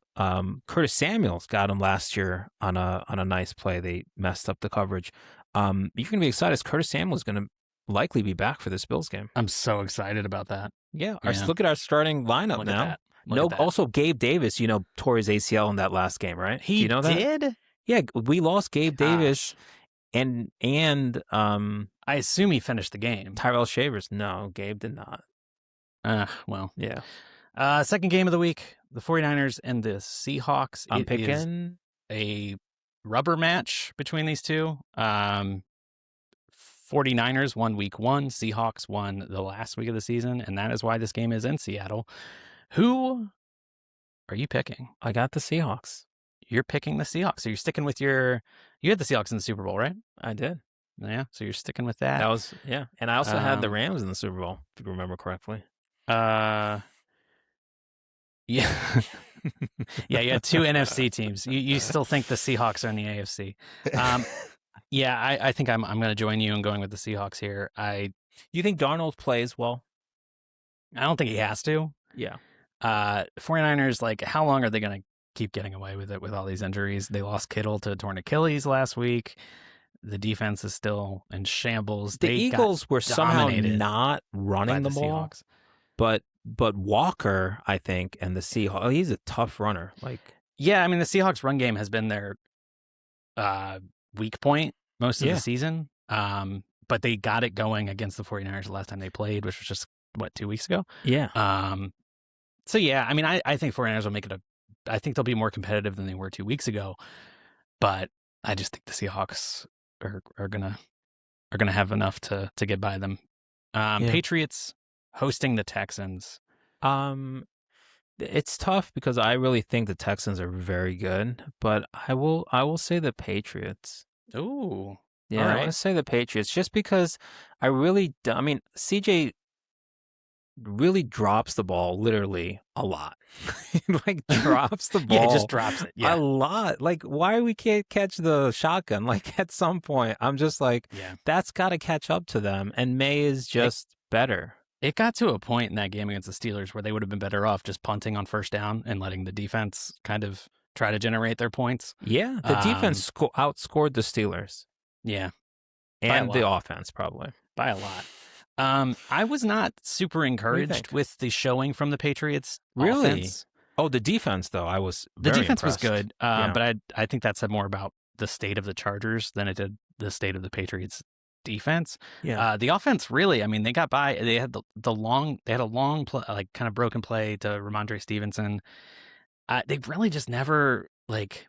Curtis Samuels got him last year on a nice play. They messed up the coverage. You're going to be excited. Curtis Samuel is going to likely be back for this Bills game. I'm so excited about that. Yeah. Look at our starting lineup Look now. At that. Also Gabe Davis, tore his ACL in that last game, right? He Do you know that? did? Yeah, we lost Gabe Davis and I assume he finished the game. Tyrell Shavers. No, Gabe did not. Well. Yeah. Second game of the week, the 49ers and the Seahawks. I'm picking a rubber match between these two. 49ers won week 1. Seahawks won the last week of the season, and that is why this game is in Seattle. Who are you picking? I got the Seahawks. You're picking the Seahawks. So you're sticking with you had the Seahawks in the Super Bowl, right? I did. Yeah, so you're sticking with that. That was, yeah. And I also had the Rams in the Super Bowl, if you remember correctly. Yeah. Yeah, you had 2 NFC teams. You still think the Seahawks are in the AFC. Yeah, I think I'm going to join you in going with the Seahawks here. You think Darnold plays well? I don't think he has to. Yeah. 49ers, how long are they going to keep getting away with it with all these injuries? They lost Kittle to torn Achilles last week. The defense is still in shambles. The Eagles were somehow not running the ball. Seahawks. But Walker, I think, and the Seahawks, he's a tough runner. Yeah, I mean, the Seahawks run game has been their weak point most of the season. But they got it going against the 49ers the last time they played, which was just, 2 weeks ago? Yeah. So, yeah, I mean, I think 49ers will make it I think they'll be more competitive than they were 2 weeks ago. But I just think the Seahawks are gonna have enough to get by them. Patriots hosting the Texans. It's tough because I really think the Texans are very good, but I will say the Patriots. Ooh. Yeah, I want to say the Patriots just because CJ really drops the ball literally a lot. Drops the ball. Yeah, just drops it. Yeah. A lot. Why we can't catch the shotgun? At some point, I'm just that's got to catch up to them. And May is just better. It got to a point in that game against the Steelers where they would have been better off just punting on first down and letting the defense kind of try to generate their points. Yeah, the defense outscored the Steelers. Yeah. And the offense, probably. By a lot. I was not super encouraged with the showing from the Patriots. Really? Offense. Oh, the defense, though, I was The very defense impressed. was good, but I think that said more about the state of the Chargers than it did the state of the Patriots defense. Yeah. The offense really, I mean, they got by. They had a long play, like kind of broken play to Ramondre Stevenson. They really just never like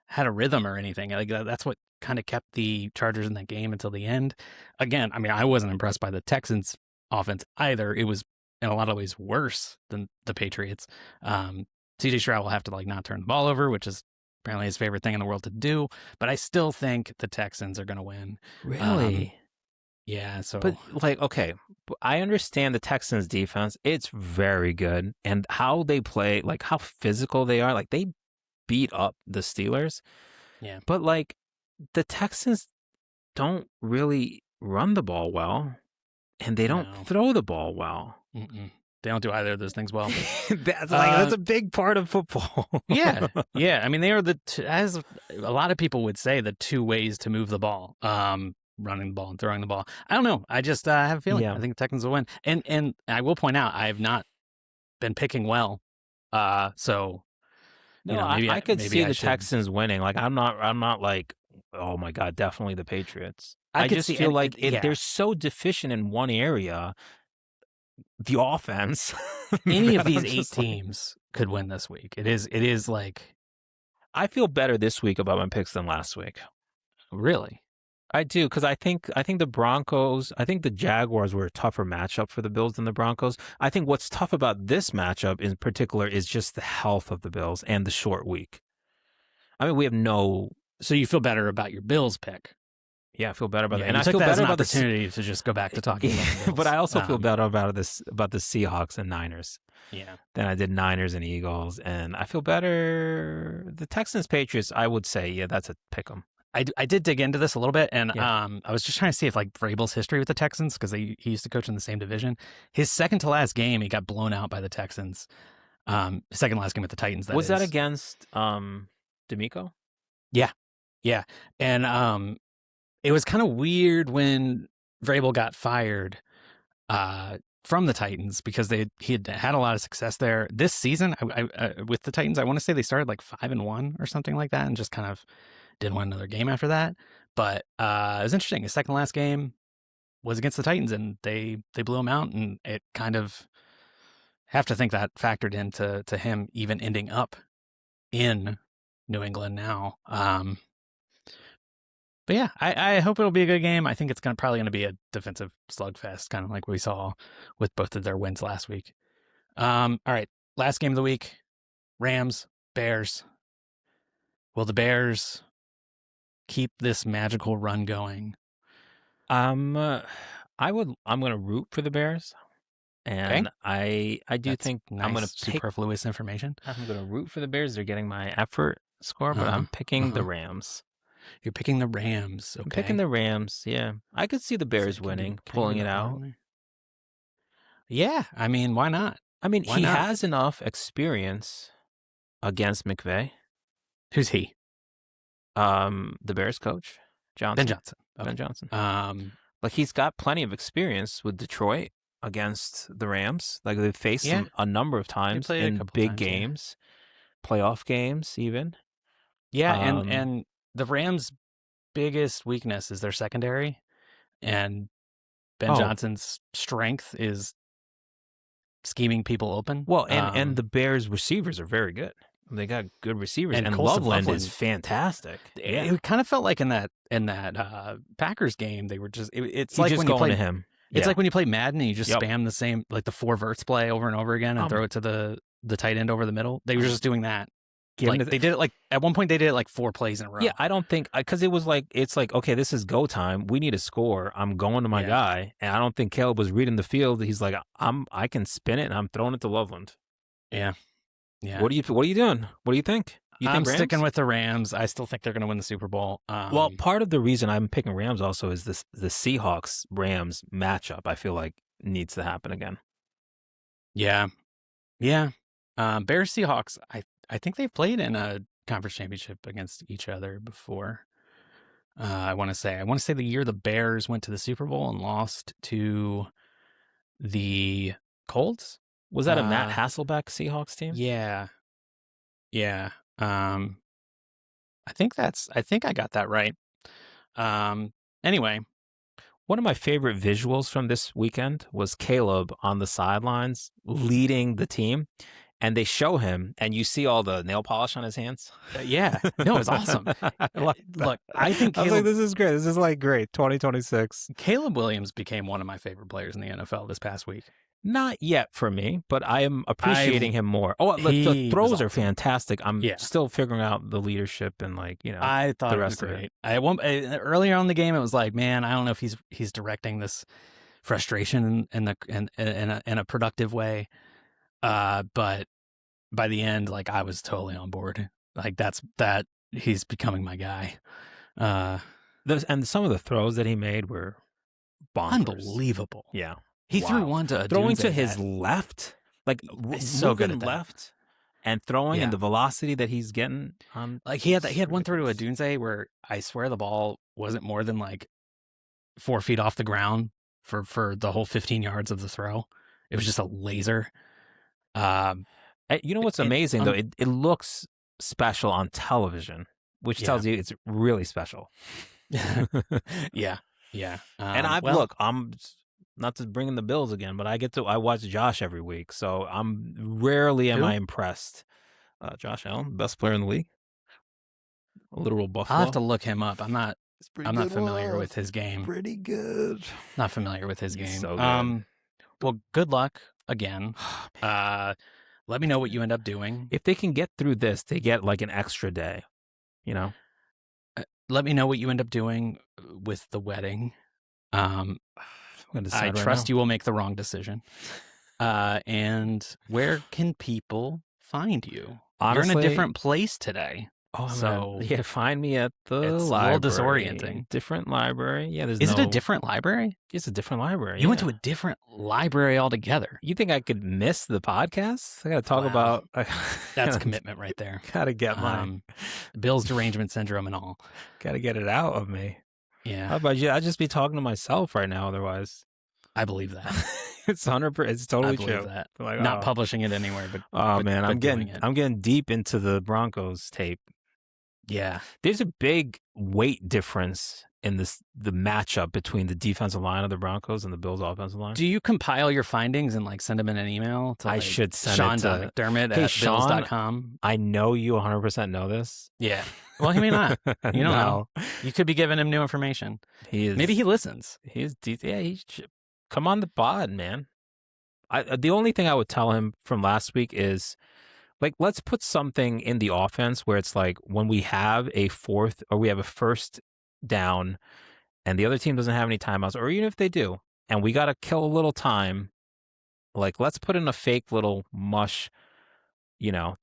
had a rhythm or anything. Like that's what kind of kept the Chargers in that game until the end. Again, I mean, I wasn't impressed by the Texans offense either. It was in a lot of ways worse than the Patriots. CJ Stroud will have to like not turn the ball over, which is apparently his favorite thing in the world to do. But I still think the Texans are going to win. Really? Yeah. So, but like, okay, I understand the Texans defense. It's very good. And how they play, like how physical they are, like they beat up the Steelers. Yeah. But like the Texans don't really run the ball well, and they don't throw the ball well. Mm-mm. They don't do either of those things well. that's a big part of football. Yeah. I mean, they are as a lot of people would say, the two ways to move the ball. Running the ball and throwing the ball. I don't know. I just have a feeling. Yeah. I think the Texans will win. And I will point out, I have not been picking well. So no, you know, I could see the Texans winning. Like I'm not like, oh my God, definitely the Patriots. I just feel like they're so deficient in one area. The offense. Any of these 8 teams could win this week. It is like, I feel better this week about my picks than last week. Really? I do, because I think the Broncos, I think the Jaguars were a tougher matchup for the Bills than the Broncos. I think what's tough about this matchup in particular is just the health of the Bills and the short week. I mean, we have no. So you feel better about your Bills pick? Yeah, I feel better about that. And I feel better about the opportunity to just go back to talking about the Bills. But I also feel better about the Seahawks and Niners. Yeah. Than I did Niners and Eagles. And I feel better. The Texans, Patriots, I would say, yeah, that's a pick 'em. I did dig into this a little bit, and I was just trying to see if like Vrabel's history with the Texans, because he used to coach in the same division. His second to last game, he got blown out by the Texans. Second to last game with the Titans. Was that against D'Amico? Yeah, and it was kind of weird when Vrabel got fired from the Titans, because he had a lot of success there this season. With the Titans, I want to say they started like 5-1 or something like that, and just kind of didn't win another game after that. But it was interesting. His second to last game was against the Titans, and they blew him out, and it kind of have to think that factored into him even ending up in New England now. But yeah, I hope it'll be a good game. I think it's probably going to be a defensive slugfest, kind of like we saw with both of their wins last week. All right, last game of the week, Rams, Bears. Will the Bears keep this magical run going? I'm going to root for the Bears. And okay. I do think I'm going to superfluous information. I'm going to root for the Bears. They're getting my effort score, but I'm picking the Rams. You're picking the Rams. Okay. I'm picking the Rams. Yeah. I could see the Bears winning, pulling it out. Yeah. I mean, why not? I mean, he has enough experience against McVay. Who's he? The Bears coach, Johnson. Ben Johnson. Okay. Ben Johnson. Like he's got plenty of experience with Detroit against the Rams. Like they've faced him a number of times in big games, playoff games even. Yeah, and the Rams' biggest weakness is their secondary, and Ben Johnson's strength is scheming people open. Well, and the Bears' receivers are very good. They got good receivers, and Loveland is fantastic. It kind of felt like in that Packers game, they were just. It's like when you play him. It's like when you play Madden and you just spam the same, like the 4 verts play over and over again, and throw it to the tight end over the middle. They were just doing that. They did it like at one point. They did it like 4 plays in a row. Yeah, I don't think because it was like it's like okay, this is go time. We need a score. I'm going to my guy, and I don't think Caleb was reading the field. He's like, I can spin it, and I'm throwing it to Loveland. Yeah. What are you doing? What do you think? I'm sticking with the Rams. I still think they're going to win the Super Bowl. Well, part of the reason I'm picking Rams also is the Seahawks Rams matchup. I feel like needs to happen again. Yeah. Yeah. Bears Seahawks, I think they've played in a conference championship against each other before. I want to say the year the Bears went to the Super Bowl and lost to the Colts. Was that a Matt Hasselbeck Seahawks team? Yeah. Yeah. I think I got that right. Anyway, one of my favorite visuals from this weekend was Caleb on the sidelines leading the team, and they show him, and you see all the nail polish on his hands. Yeah, no, it's awesome. Look, I think I was like, this is great. This is like great. 2026. Caleb Williams became one of my favorite players in the NFL this past week. Not yet for me, but I am appreciating him more. Oh, look, the throws are fantastic. I'm still figuring out the leadership and I thought the rest of it. Earlier on in the game, it was like, man, I don't know if he's directing this frustration in a productive way. But by the end, I was totally on board. That he's becoming my guy. And some of the throws that he made were bonkers. Unbelievable. Yeah. He threw one to throwing to his left, so good at that. left, and throwing and the velocity that he's getting on. He had one throw to Adunze where I swear the ball wasn't more than 4 feet off the ground for the whole 15 yards of the throw. It was just a laser. You know what's amazing though? It looks special on television, which tells you it's really special. Yeah. And I'm not to bring in the Bills again, but I watch Josh every week, so rarely am I impressed. Josh Allen, best player in the league, a literal Buffalo. I'll have to look him up. I'm not familiar with his game. Pretty good. Not familiar with his game. So good. Well, good luck again. Let me know what you end up doing. If they can get through this, they get an extra day. Let me know what you end up doing with the wedding. I trust you will make the wrong decision. And where can people find you? Honestly, you're in a different place today. Oh, find me at the library. It's a little disorienting. Different library. Yeah, Is it a different library? It's a different library. You went to a different library altogether. You think I could miss the podcast? I got to talk about. That's commitment right there. Got to get my Bill's derangement syndrome and all. Got to get it out of me. Yeah. How about you? I'd just be talking to myself right now. Otherwise, I believe that. It's 100%. It's totally true. That. Not publishing it anywhere, but I'm getting deep into the Broncos tape. Yeah, there's a big weight difference in the matchup between the defensive line of the Broncos and the Bills' offensive line. Do you compile your findings and send them in an email to I should send Sean it to McDermott at Bills.com? I know you 100% know this. Yeah. Well, he may not. You don't know. You could be giving him new information. He is. Maybe he listens. He is. Yeah, he should come on the pod, man. The only thing I would tell him from last week is, let's put something in the offense where it's when we have a first down and the other team doesn't have any timeouts, or even if they do, and we got to kill a little time, let's put in a fake little mush,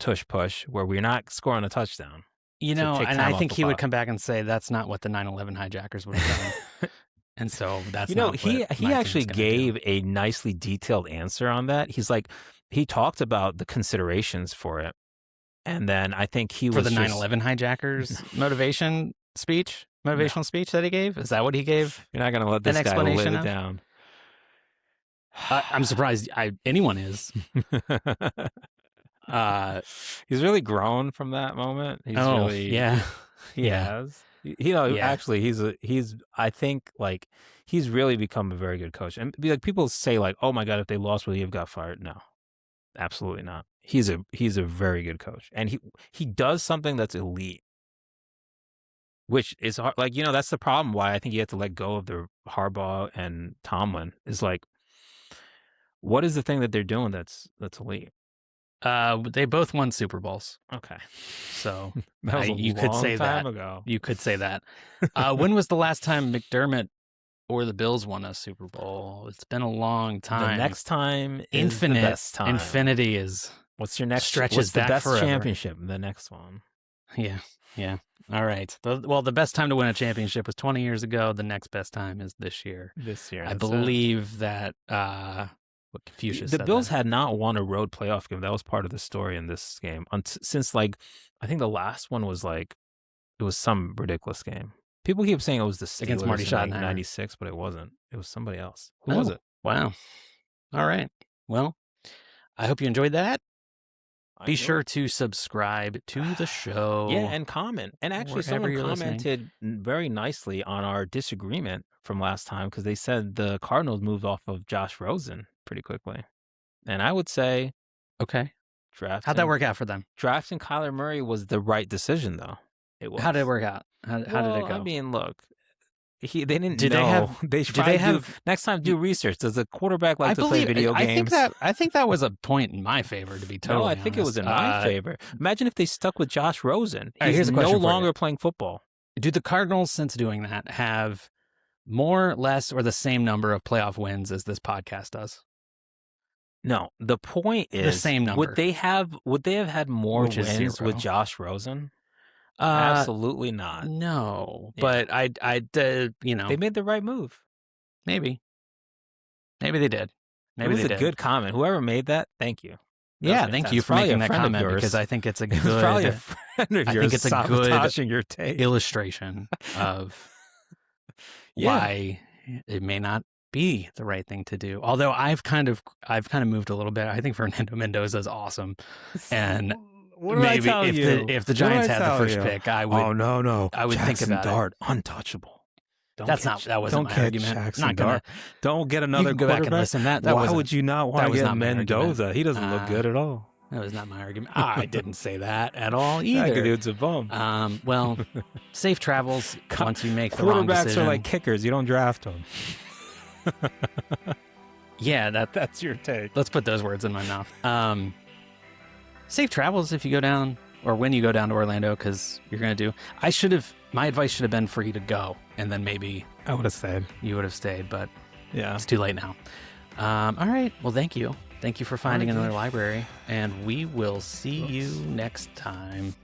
tush push where we're not scoring a touchdown. And I think he would come back and say that's not what the 9/11 hijackers would have done. And so that's not he actually gave a nicely detailed answer on that. He talked about the considerations for it. And then I think he was for the 9/11 hijackers motivational speech that he gave. Is that what he gave? You're not going to let this guy live it down. I'm surprised anyone is. He's really grown from that moment. He's he has. Actually, I think he's really become a very good coach. And people say oh my God, if they lost, would he have got fired? No, absolutely not. He's a very good coach, and he does something that's elite, which is hard. That's the problem. Why I think you have to let go of the Harbaugh and Tomlin is what is the thing that they're doing that's elite? They both won Super Bowls. Okay, so that was you could say time that. Ago. You could say that. When was the last time McDermott or the Bills won a Super Bowl? It's been a long time. The next time is the best time. Infinity is. What's your next stretches what's back the best forever. championship? The next one. Yeah. All right. Well, the best time to win a championship was 20 years ago. The next best time is this year. I believe that what Confucius the said Bills that. had not won a road playoff game. That was part of the story in this game. Since I think the last one was it was some ridiculous game. People keep saying it was the Steelers Against Marty in Schottenheimer. 96, but it wasn't. It was somebody else. Who was it? Wow. All right. Well, I hope you enjoyed that. Be sure to subscribe to the show. Yeah, and comment. And actually, someone commented very nicely on our disagreement from last time because they said the Cardinals moved off of Josh Rosen pretty quickly. And I would say, okay, how'd that work out for them? Drafting Kyler Murray was the right decision, though. It was. How did it work out? How did it go? I mean, look. They didn't know. Next time, do research. Does a quarterback like to play video games? I think that was a point in my favor, to be totally honest. I think it was in my favor. Imagine if they stuck with Josh Rosen. Right, He's no longer playing football. Do the Cardinals, since doing that, have more, less, or the same number of playoff wins as this podcast does? No. The point is the same number. Would they have had more wins with Josh Rosen? Absolutely not. No, but they made the right move. Maybe they did. Maybe it was a good comment. Whoever made that, thank you. Yeah, thank you for making that comment because I think it's a good. It's probably a friend of yours. I think it's a good your take. illustration of why it may not be the right thing to do. Although I've kind of moved a little bit. I think Fernando Mendoza is awesome, and. Maybe if the Giants had the first pick, I would. Oh no! I would Jackson think about Dart, untouchable. That wasn't my argument. Jackson Dart. Don't get another. You can go back and listen. Why would you not want to get Mendoza? He doesn't look good at all. That was not my argument. I didn't say that at all either. That dude's a bum. Well, safe travels once you make the wrong decision. Quarterbacks are like kickers. You don't draft them. Yeah, that's your take. Let's put those words in my mouth. Safe travels if you go down or when you go down to Orlando, because you're going to do. My advice should have been for you to go, and then maybe I would have stayed. You would have stayed, but yeah, it's too late now. All right. Well, thank you. Thank you for finding another library, and we will see you next time.